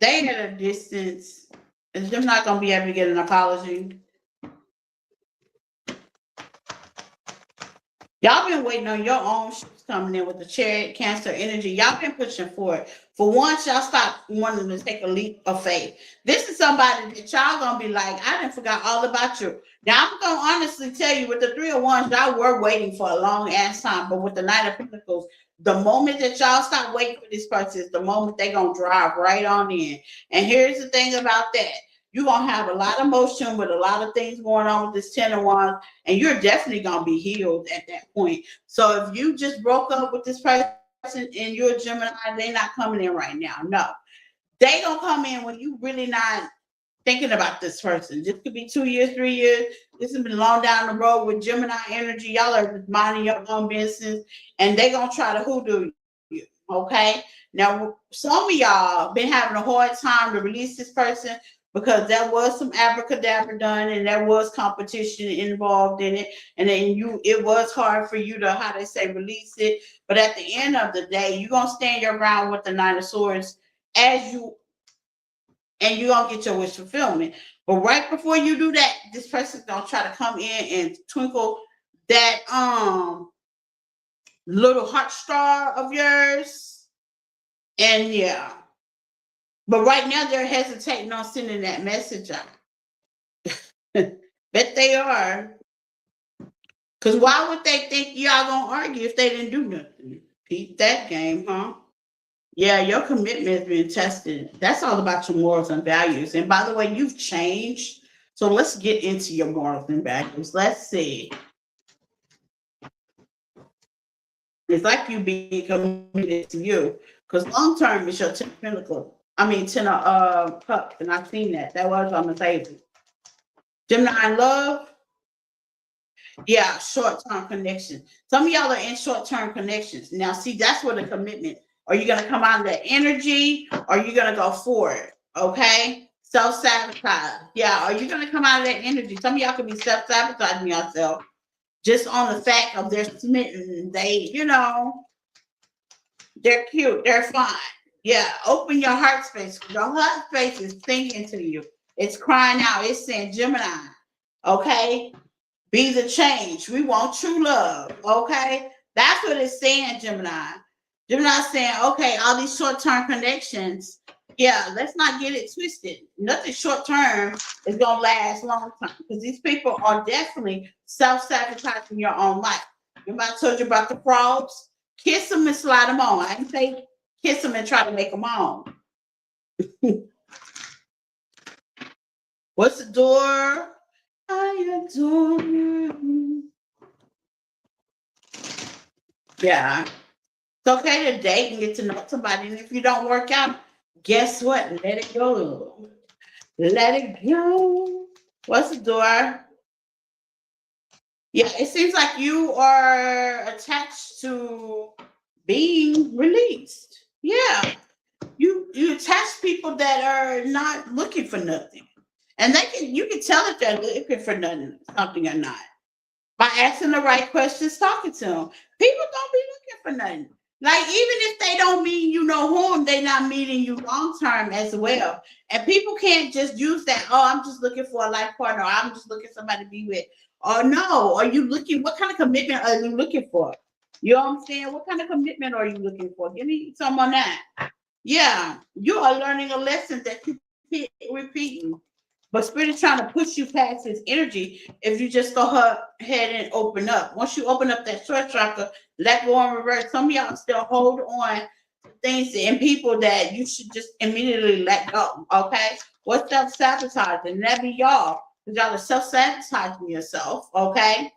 B: They at a distance. Is you not gonna be able to get an apology? Y'all been waiting on your own ships coming in with the Chariot, Cancer energy. Y'all been pushing for it. For once, y'all stop wanting to take a leap of faith. This is somebody that y'all gonna be like, I didn't forgot all about you. Now I'm gonna honestly tell you, with the Three of Wands, y'all were waiting for a long ass time, but with the Knight of Pentacles, the moment that y'all stop waiting for this person is the moment they gonna drive right on in. And here's the thing about that. You're gonna have a lot of motion with a lot of things going on with this Ten of Wands, and you're definitely gonna be healed at that point. So if you just broke up with this person and you're a Gemini, they're not coming in right now. No, they gonna come in when you really not thinking about this person. This could be 2 years, 3 years. This has been long down the road with Gemini energy. Y'all are minding your own business, and they gonna try to hoodoo you. Okay. Now, some of y'all been having a hard time to release this person because there was some abracadabra done and there was competition involved in it. And then it was hard for you to, how they say, release it. But at the end of the day, you're going to stand your ground with the Nine of Swords and you're going to get your wish fulfillment. But right before you do that, this person's going to try to come in and twinkle that little heart star of yours. And yeah. But right now they're hesitating on sending that message out. Bet they are. Because why would they think y'all gonna argue if they didn't do nothing? Peep that game, huh? Yeah, your commitment has been tested. That's all about your morals and values. And by the way, you've changed. So let's get into your morals and values. Let's see. It's like you being committed to you. Because long term is your 10 of Pentacles. I mean 10 of Cups. And I've seen that. That was on the table. Gemini love. Yeah, short-term connection. Some of y'all are in short-term connections. Now, see, that's where the commitment. Are you going to come out of that energy? Or are you going to go forward? Okay? Self-sabotage. Yeah, are you going to come out of that energy? Some of y'all could be self-sabotaging yourself just on the fact of they're smitten. They, they're cute. They're fine. Yeah, open your heart space. Your heart space is singing to you. It's crying out. It's saying, Gemini, okay? Be the change. We want true love. Okay. That's what it's saying, Gemini. Gemini's saying, okay, all these short-term connections. Yeah, let's not get it twisted. Nothing short-term is going to last long time because these people are definitely self-sabotaging your own life. Remember I told you about the frogs? Kiss them and slide them on. I didn't say kiss them and try to make them on. What's the door? I adore you. Yeah. It's okay to date and get to know somebody. And if you don't work out, guess what? Let it go. Let it go. What's the door? Yeah, it seems like you are attached to being released. Yeah. You attach people that are not looking for nothing. And you can tell if they're looking for nothing, something or not, by asking the right questions, talking to them. People don't be looking for nothing. Like, even if they don't mean you know whom, they not meeting you long term as well. And people can't just use that, oh, I'm just looking for a life partner, or I'm just looking for somebody to be with. Or no, are you looking, what kind of commitment are you looking for? You know what I'm saying? What kind of commitment are you looking for? Give me some on that. Yeah, you are learning a lesson that you keep repeating. But Spirit is trying to push you past his energy if you just go ahead and open up. Once you open up that short chakra, let go and reverse. Some of y'all still hold on to things and people that you should just immediately let go. Okay? What's self-sabotaging? That be y'all. Because y'all are self-sabotaging yourself. Okay?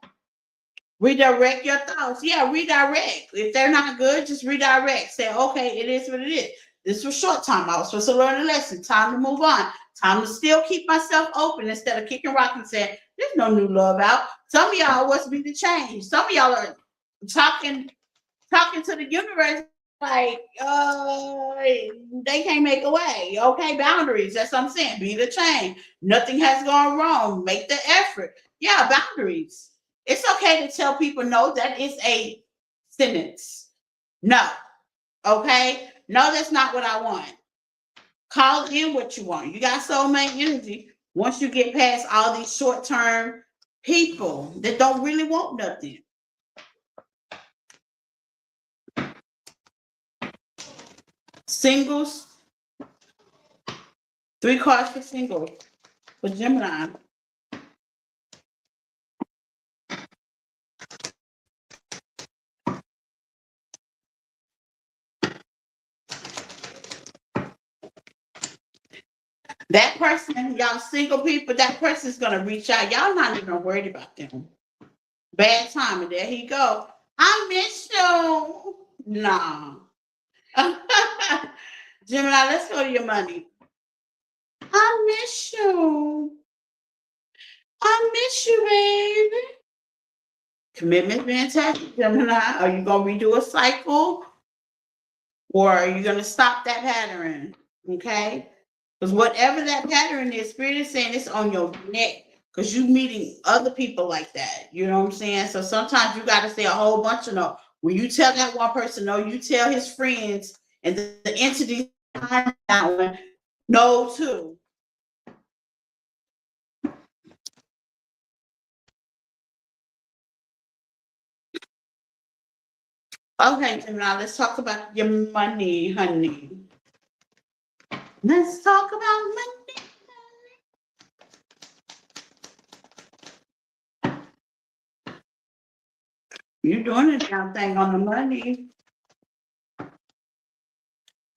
B: Redirect your thoughts. Yeah, redirect. If they're not good, just redirect. Say, okay, it is what it is. This was short time. I was supposed to learn a lesson. Time to move on. Time to still keep myself open instead of kicking rock and saying, there's no new love out. Some of y'all wants me to change. Some of y'all are talking to the universe like they can't make a way. Okay, boundaries. That's what I'm saying. Be the change. Nothing has gone wrong. Make the effort. Yeah, boundaries. It's okay to tell people no. That is a sentence. No. Okay. No, that's not what I want. Call in what you want. You got soulmate energy. Once you get past all these short-term people that don't really want nothing. Singles. 3 cards for singles. For Gemini. That person, y'all single people, that person's gonna reach out. Y'all not even worried about them. Bad timing. There he go. I miss you. Nah. Gemini, let's go to your money. I miss you. I miss you, baby. Commitment being attached, Gemini. Are you gonna redo a cycle? Or are you gonna stop that pattern? Okay? Because whatever that pattern is, Spirit is saying it's on your neck. Because you meeting other people like that. You know what I'm saying? So sometimes you got to say a whole bunch of no. When you tell that one person no, you tell his friends and the entity behind that one no too. Okay, now let's talk about your money, honey. Let's talk about money. You're doing a damn thing on the money.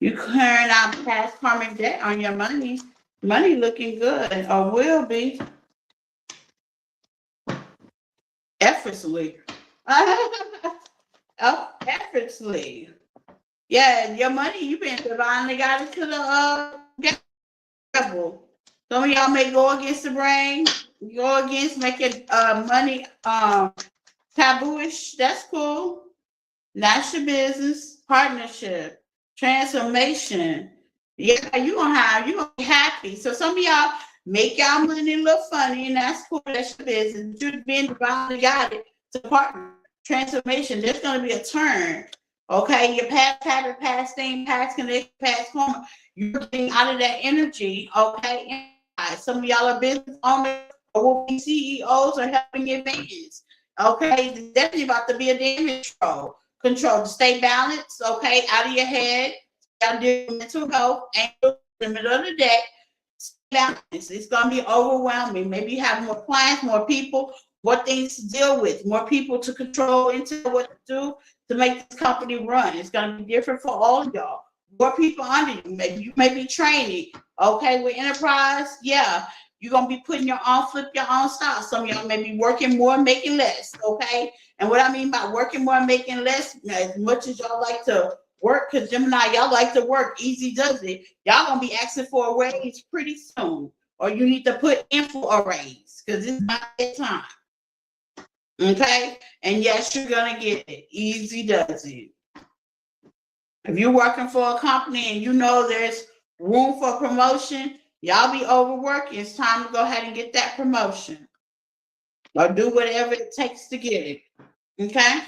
B: You clearing out past karmic debt on your money. Money looking good, or will be. Effortlessly. Oh, effortlessly. Yeah, your money, you've been divinely guided to the devil. Some of y'all may go against the brain, go against making money tabooish. That's cool. That's your business. Partnership, transformation. Yeah, you gonna be happy. So some of y'all make y'all money look funny, and that's cool. That's your business. You've been divinely guided to partner transformation. There's gonna be a turn. Okay, your past habit, past thing, past connection, past karma. You're getting out of that energy. Okay, some of y'all are business owners or will be CEOs or helping advance. Okay, it's definitely about to be a damage control to stay balanced. Okay, out of your head. Y'all do mental health and in the middle of the day. Balance. It's gonna be overwhelming. Maybe you have more clients, more people, more things to deal with, more people to control into what to do to make this company run. It's gonna be different for all of y'all. More people under you. Maybe you may be training. Okay, with enterprise, yeah. You're gonna be putting flip your own style. Some of y'all may be working more, making less. Okay. And what I mean by working more, making less, as much as y'all like to work, because Gemini, y'all like to work, easy does it. Y'all gonna be asking for a raise pretty soon. or you need to put in for a raise because it's not that time. Okay? And yes, you're gonna get it. Easy does it. If you're working for a company and you know there's room for promotion, y'all be overworking. It's time to go ahead and get that promotion. Or do whatever it takes to get it. Okay?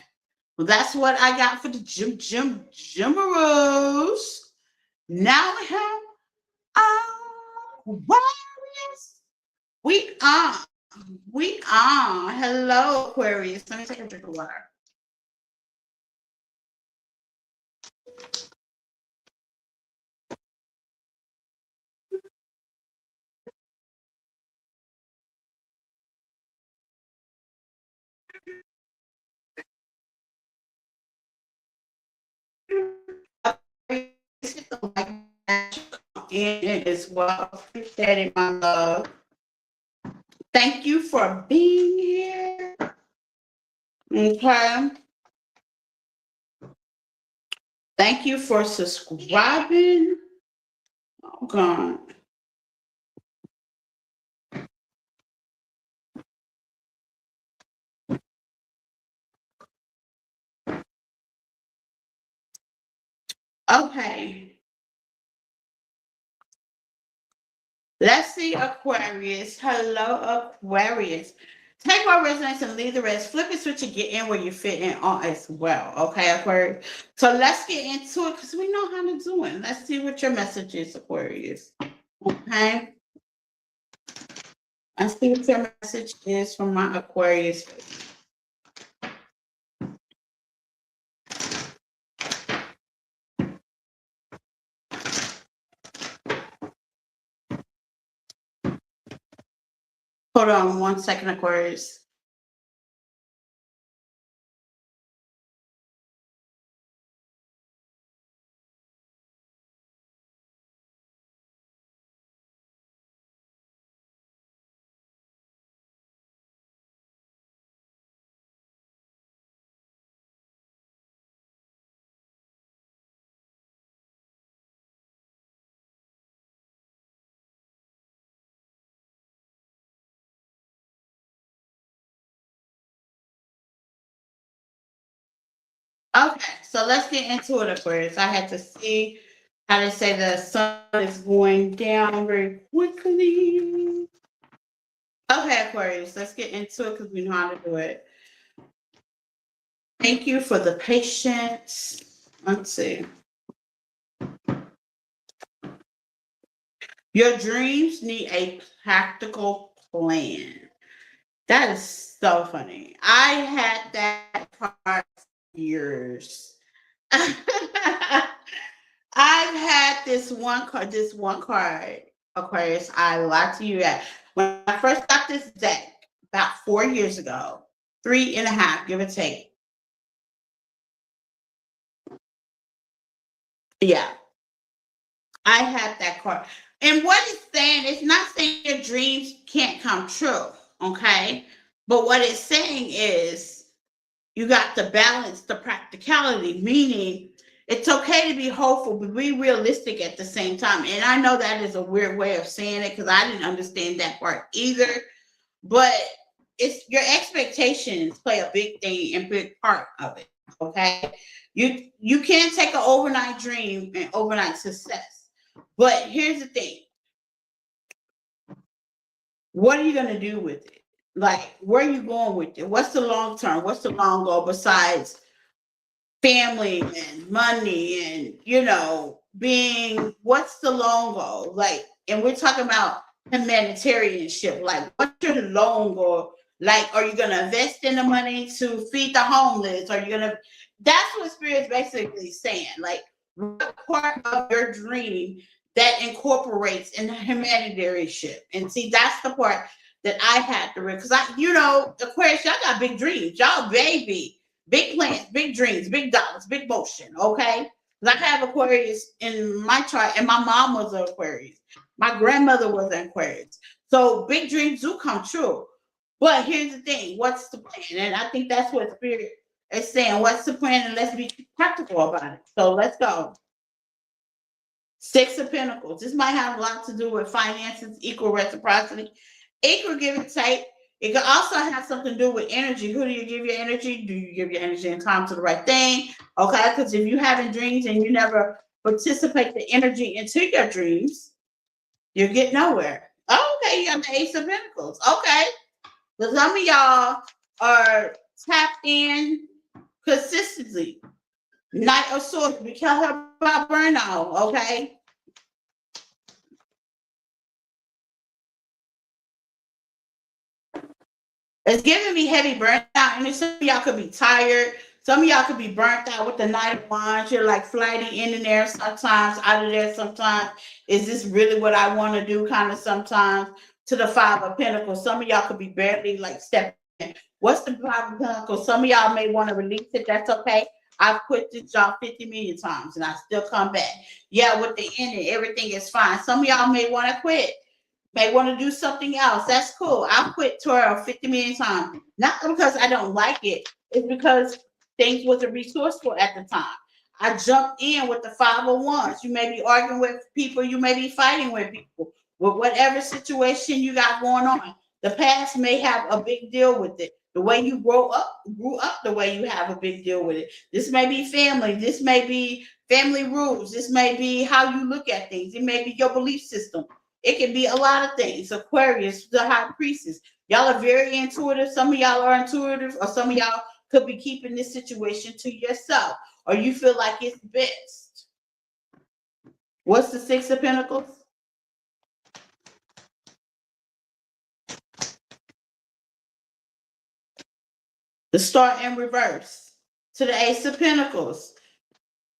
B: Well, that's what I got for the Jimaroos. Now we have Aquarius. We are. Hello, Aquarius. Let me take a drink of water. In as well. Appreciate it, my love. Thank you for being here. Okay. Thank you for subscribing. Oh, God. Okay. Let's see, Aquarius. Hello, Aquarius. Take what resonates and leave the rest. Flip it, switch, and get in where you fit in on as well. Okay, Aquarius. So let's get into it because we know how to do it. Let's see what your message is, Aquarius. Okay. Let's see what your message is from my Aquarius. Hold on 1 second, Aquarius. Okay, so let's get into it, Aquarius. I had to see how to say the sun is going down very quickly. Okay, Aquarius, let's get into it because we know how to do it. Thank you for the patience. Let's see. Your dreams need a practical plan. That is so funny. I had that card for years. I've had this one card, Aquarius. I lied to you at when I first got this deck about 4 years ago, 3.5, give or take. Yeah, I had that card. And what it's saying, it's not saying your dreams can't come true, okay? But what it's saying is you got to balance the practicality, meaning it's okay to be hopeful, but be realistic at the same time. And I know that is a weird way of saying it because I didn't understand that part either. But it's your expectations play a big thing and big part of it. Okay. You can't take an overnight dream and overnight success. But here's the thing. What are you gonna do with it? Like, where are you going with it? What's the long term? What's the long goal besides family and money and being what's the long goal? Like, and we're talking about humanitarianship. Like, what's your long goal? Like, are you gonna invest in the money to feed the homeless? Are you gonna that's what spirit's basically saying. Like, what part of your dream that incorporates in humanitarianship? And see, that's the part that I had to read because Aquarius, y'all got big dreams. Y'all baby. Big plans, big dreams, big dollars, big motion. Okay. Because I have Aquarius in my chart, and my mom was an Aquarius. My grandmother was an Aquarius. So big dreams do come true. But here's the thing, what's the plan? And I think that's what Spirit is saying. What's the plan? And let's be practical about it. So let's go. Six of Pentacles. This might have a lot to do with finances, equal reciprocity, equal give and take. It can also have something to do with energy. Who do you give your energy? Do you give your energy and time to the right thing? Okay, because if you're having dreams and you never participate the energy into your dreams, you get nowhere. Okay, you got the Ace of Pentacles. Okay. But some of y'all are tapped in consistently. Knight of Swords. We tell her about burnout, okay? It's giving me heavy burnout, and some of y'all could be tired. Some of y'all could be burnt out with the Knight of Wands. You're like flighting in and there sometimes, out of there sometimes. Is this really what I want to do? Kind of sometimes. To the Five of Pentacles. Some of y'all could be barely like stepping in. What's the Five of Pentacles? Some of y'all may want to release it. That's okay. I've quit this job 50 million times and I still come back. Yeah, with the ending, everything is fine. Some of y'all may want to quit. May want to do something else. That's cool. I've quit 50 million times. Not because I don't like it. It's because things wasn't resourceful at the time. I jumped in with the 5 of Wands. You may be arguing with people. You may be fighting with people. With whatever situation you got going on. The past may have a big deal with it. The way you grew up the way you have a big deal with it. This may be family. This may be family rules. This may be how you look at things. It may be your belief system. It can be a lot of things. Aquarius, the High Priestess. Y'all are very intuitive. Some of y'all are intuitive, or some of y'all could be keeping this situation to yourself, or you feel like it's best. What's the Six of Pentacles? The Star in reverse to the Ace of Pentacles.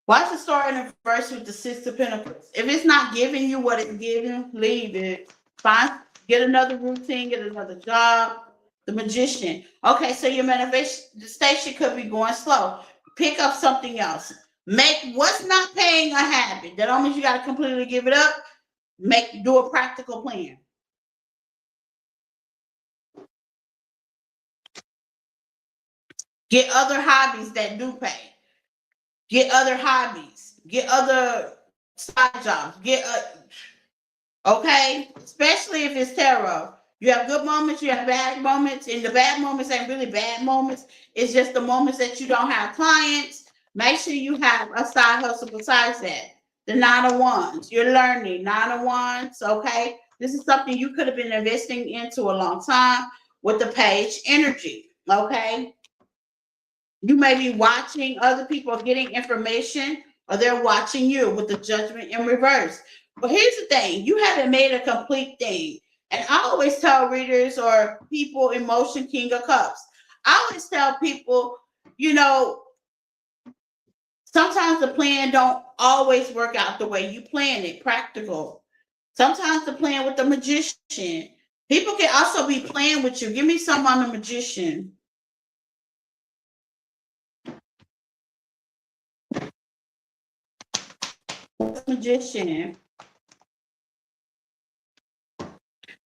B: Why is the Star in reverse with the Six of Pentacles? If it's not giving you what it's giving, leave it. Fine. Get another routine, get another job. The Magician. Okay, so your manifestation could be going slow. Pick up something else. Make what's not paying a habit. That don't mean you got to completely give it up. Do a practical plan. Get other hobbies that do pay. Get other hobbies. Get other side jobs. Okay? Especially if it's tarot. You have good moments, you have bad moments, and the bad moments ain't really bad moments. It's just the moments that you don't have clients. Make sure you have a side hustle besides that. The Nine of Wands. You're learning. Nine of Wands, okay? This is something you could have been investing into a long time with the Page energy, okay? You may be watching other people getting information, or they're watching you with the Judgment in reverse. But here's the thing. You haven't made a complete thing. And I always tell readers or people in motion, King of Cups, I always tell people, sometimes the plan don't always work out the way you plan it, practical. Sometimes the plan with the Magician. People can also be playing with you. Give me some on the Magician. Magician.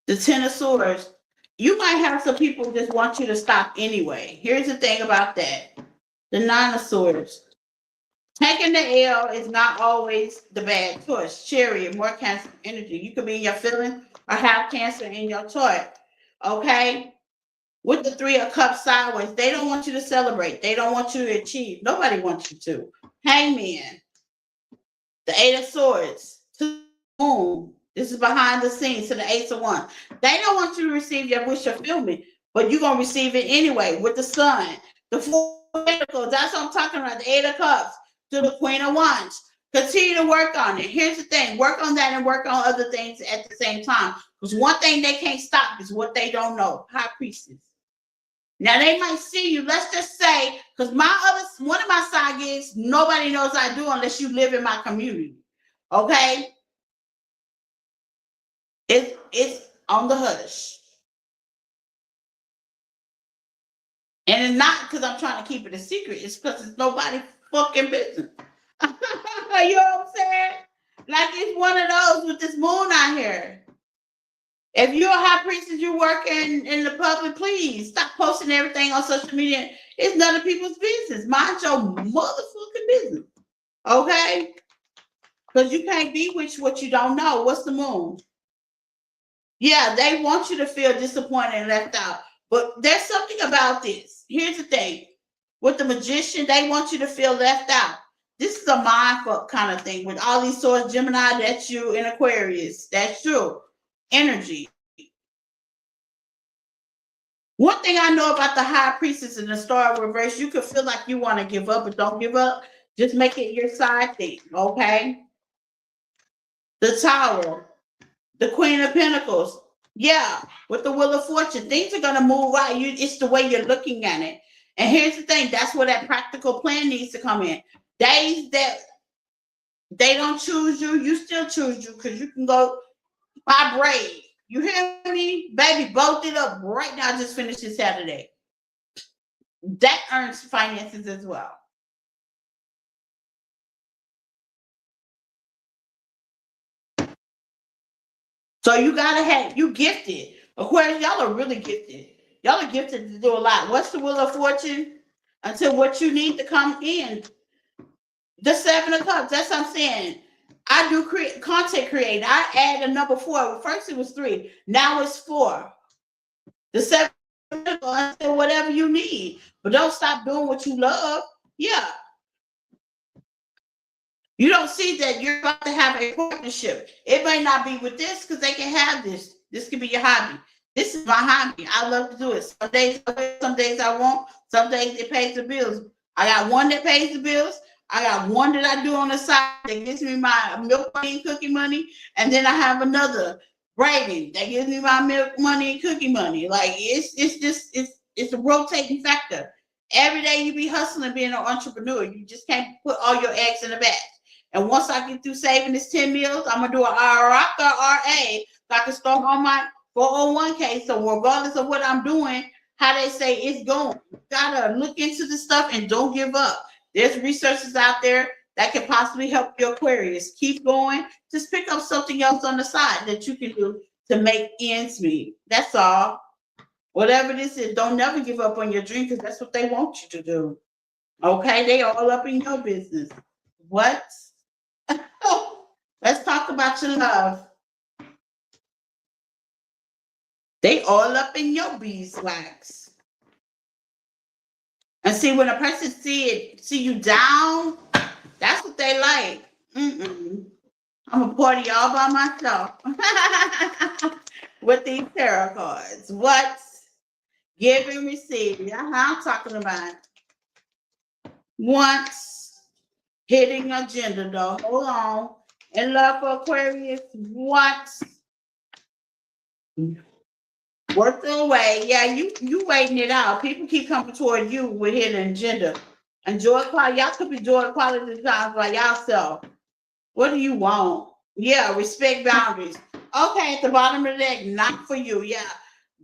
B: The Ten of Swords. You might have some people just want you to stop anyway. Here's the thing about that. The Nine of Swords. Taking the L is not always the bad choice. Chariot, more Cancer energy. You could be in your feeling or have Cancer in your chart. Okay? With the Three of Cups sideways, they don't want you to celebrate. They don't want you to achieve. Nobody wants you to. Hangman. The Eight of Swords. To the Moon. This is behind the scenes to the Ace of Wands. They don't want you to receive your wish fulfillment, but you're going to receive it anyway with the Sun. The Four of Pentacles. That's what I'm talking about. The Eight of Cups to the Queen of Wands. Continue to work on it. Here's the thing. Work on that and work on other things at the same time. Because one thing they can't stop is what they don't know. High Priestess. Now they might see you. Let's just say, because one of my side gigs, nobody knows I do unless you live in my community. Okay? It's on the hush. And it's not because I'm trying to keep it a secret. It's because it's nobody's fucking business. You know what I'm saying? Like it's one of those with this moon out here. If you're a high priestess, you're working in the public, please stop posting everything on social media. It's none of people's business. Mind your motherfucking business. Okay? Because you can't be with what you don't know. What's the moon? Yeah, they want you to feel disappointed and left out. But there's something about this. Here's the thing. With the magician, they want you to feel left out. This is a mind fuck kind of thing. With all these swords, Gemini, that's you in Aquarius. That's true. Energy. One thing I know about the high priestess and the star of reverse, you could feel like you want to give up, but don't give up. Just make it your side thing, okay? The Tower, the Queen of Pentacles. Yeah, with the Wheel of Fortune, things are gonna move right. It's the way you're looking at it. And here's the thing: that's where that practical plan needs to come in. Days that they don't choose you, you still choose you because you can go vibrate. You hear me, baby? Bolt it up right now. Just finished this Saturday. That earns finances as well. So you gotta have you gifted. Aquarius, y'all are really gifted. Y'all are gifted to do a lot. What's the Wheel of Fortune? Until what you need to come in. The Seven of Cups. That's what I'm saying. I do content create. I add a number 4. First it was 3. Now it's 4. The Seven of Cups, whatever you need. But don't stop doing what you love. Yeah. You don't see that you're about to have a partnership. It may not be with this because they can have this. This could be your hobby. This is my hobby. I love to do it. Some days I won't. Some days it pays the bills. I got one that pays the bills. I got one that I do on the side that gives me my milk money and cookie money. And then I have another braiding that gives me my milk money and cookie money. Like it's a rotating factor. Every day you be hustling being an entrepreneur. You just can't put all your eggs in a basket. And once I get through saving this 10 meals, I'm gonna do an RA so I can start on my 401k. So regardless of what I'm doing, how they say it's going, you gotta look into the stuff and don't give up. There's resources out there that can possibly help your Aquarius. Keep going. Just pick up something else on the side that you can do to make ends meet. That's all. Whatever this is, don't never give up on your dream because that's what they want you to do. Okay, they all up in your business. What? Let's talk about your love. They all up in your beeswax. And see, when a person see you down, that's what they like. I'm a party all by myself with these tarot cards. What? Give and receive. I'm talking about. Once hitting agenda, though. Hold on. In love for Aquarius, once. Work the way. Yeah, you waiting it out. People keep coming toward you with hidden agenda. Enjoy quality. Y'all could be enjoying quality times by yourself. What do you want? Yeah, respect boundaries. Okay, at the bottom of the deck, not for you. Yeah.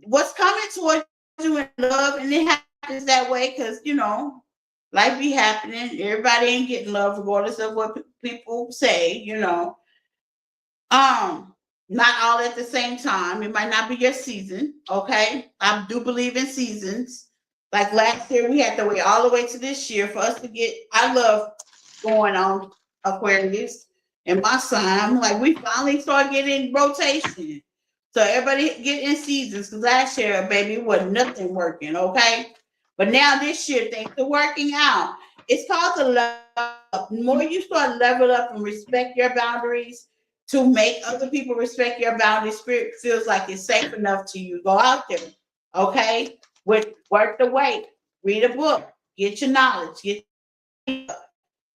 B: What's coming towards you in love, and it happens that way because, life be happening. Everybody ain't getting love regardless of what people say, Not all at the same time. It might not be your season, okay? I do believe in seasons. Like last year, we had to wait all the way to this year for us to get. I love going on Aquarius and my sign. I'm like, we finally start getting rotation. So everybody get in seasons. Because last year, baby, was nothing working, okay? But now this year, things are working out. It's called the level up. The more you start level up and respect your boundaries, to make other people respect your boundaries, spirit feels like it's safe enough to you go out there, okay? Work the wait, read a book, get your knowledge, keep your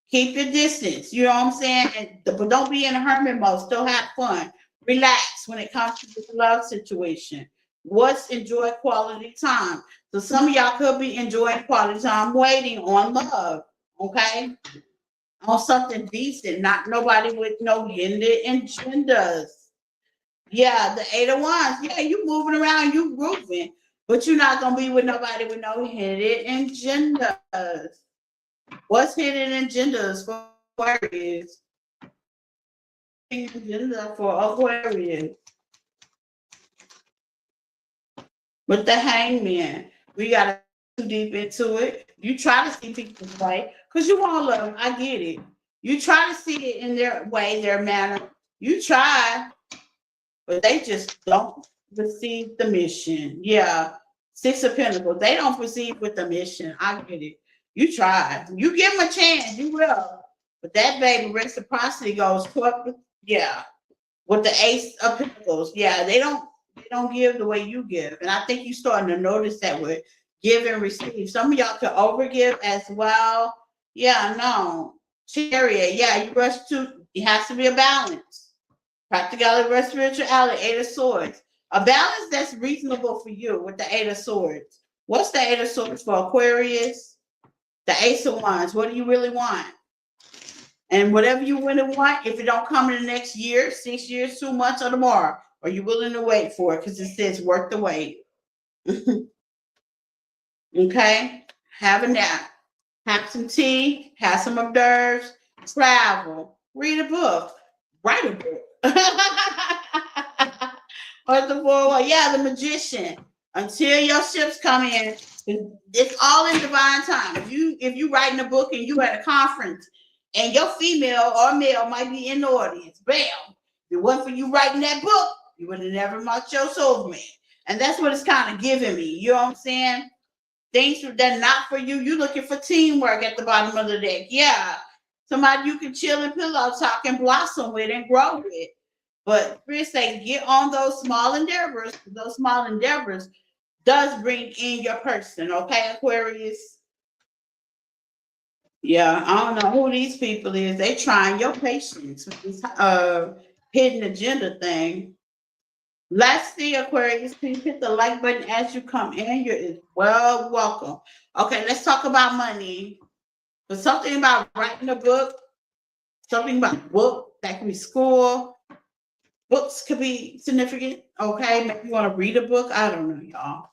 B: distance. You know what I'm saying? But don't be in a hermit mode. Still have fun. Relax when it comes to the love situation. Enjoy quality time? So some of y'all could be enjoying quality time waiting on love, okay? On something decent, not nobody with no hidden agendas. Yeah, the 8 of Wands. Yeah, you moving around, you grooving, but you're not gonna be with nobody with no hidden agendas. What's hidden agendas for Aquarius? Agenda for Aquarius. With the Hangman, we gotta too deep into it. You try to see people's way because you want love. I get it. You try to see it in their way, their manner. You try, but they just don't receive the mission. Yeah. Six of Pentacles. They don't proceed with the mission. I get it. You try. You give them a chance. You will. But that baby reciprocity goes toward, yeah, with the Ace of Pentacles. Yeah, they don't give the way you give. And I think you're starting to notice that with give and receive. Some of y'all can overgive as well. Yeah, no. Chariot. Yeah, you rush to, it has to be a balance. Practicality versus spirituality, Eight of Swords. A balance that's reasonable for you with the Eight of Swords. What's the Eight of Swords for Aquarius? The Ace of Wands. What do you really want? And whatever you really want, if it don't come in the next year, 6 years, 2 months, or tomorrow, are you willing to wait for it? Because it says worth the wait. Okay? Have a nap. Have some tea. Have some hors d'oeuvres. Travel. Read a book. Write a book. Or the boy, yeah, the Magician. Until your ships come in, it's all in divine time. If you writing a book and you at a conference and your female or male might be in the audience, bam. If it wasn't for you writing that book, you would have never met your soulmate. And that's what it's kind of giving me. You know what I'm saying? Things that are not for you. You looking for teamwork at the bottom of the deck. Yeah. Somebody you can chill and pillow talk and blossom with and grow with. But Chris say get on those small endeavors. Those small endeavors does bring in your person. Okay, Aquarius? Yeah, I don't know who these people is. They trying your patience with this hidden agenda thing. Let's see, Aquarius. Please hit the like button as you come in. You're well welcome. Okay, let's talk about money. But something about writing a book, something about book, that can be school. Books could be significant. Okay, maybe you want to read a book. I don't know, y'all.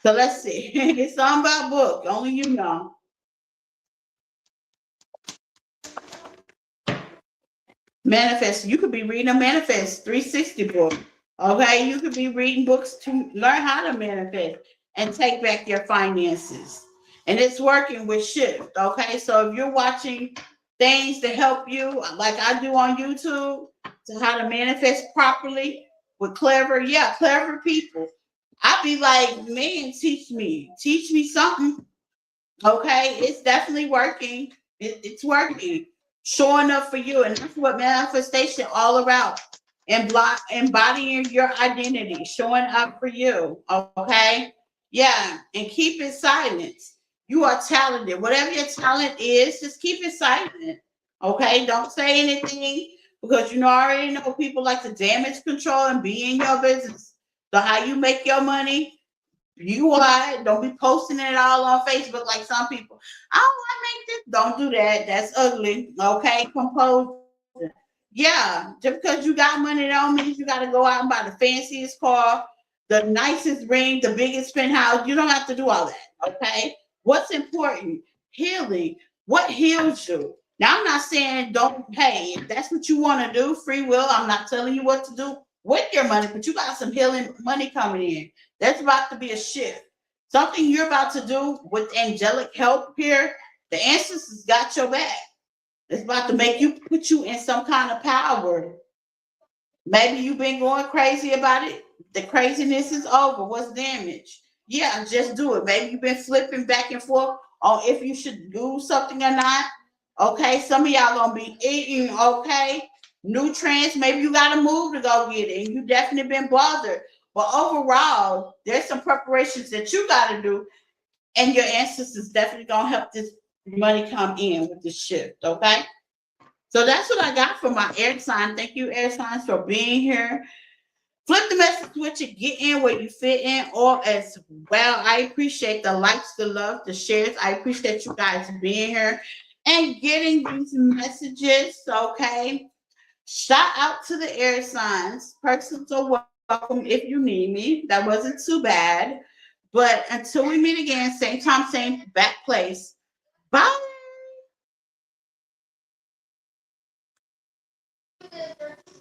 B: So let's see. It's something about book. Only you know. Manifest. You could be reading a Manifest 360 book. Okay, you could be reading books to learn how to manifest and take back your finances. And it's working with Shift. Okay, so if you're watching things to help you, like I do on YouTube, to how to manifest properly with clever people. I'd be like, man, teach me something. Okay, it's definitely working. It's working, showing up for you, and that's what manifestation all about. And embodying your identity, showing up for you. Okay, yeah, and keep it silent. You are talented. Whatever your talent is, just keep it silent. Okay, don't say anything because I already know people like to damage control and be in your business. So how you make your money, you are. Don't be posting it all on Facebook like some people. I don't want to make this. Don't do that. That's ugly. Okay, compose. Yeah, just because you got money, don't mean you got to go out and buy the fanciest car, the nicest ring, the biggest penthouse. You don't have to do all that. Okay, what's important? Healing. What heals you? Now, I'm not saying don't pay. If that's what you want to do, free will. I'm not telling you what to do with your money, but you got some healing money coming in. That's about to be a shift. Something you're about to do with angelic help here. The ancestors got your back. It's about to put you in some kind of power. Maybe you've been going crazy about it. The craziness is over. What's damaged? Yeah, just do it. Maybe you've been flipping back and forth on if you should do something or not. Okay, some of y'all gonna be eating, okay, nutrients. Maybe you gotta move to go get it, and you definitely been bothered. But overall, there's some preparations that you gotta do, and your ancestors definitely gonna help this money come in with this shift. Okay, so that's what I got for my air sign. Thank you, air signs, for being here. Flip the message switch and get in where you fit in, or as well. I appreciate the likes, the love, the shares. I appreciate you guys being here and getting these messages. Okay. Shout out to the air signs. Persons are welcome if you need me. That wasn't too bad. But until we meet again, same time, same back place. Bye.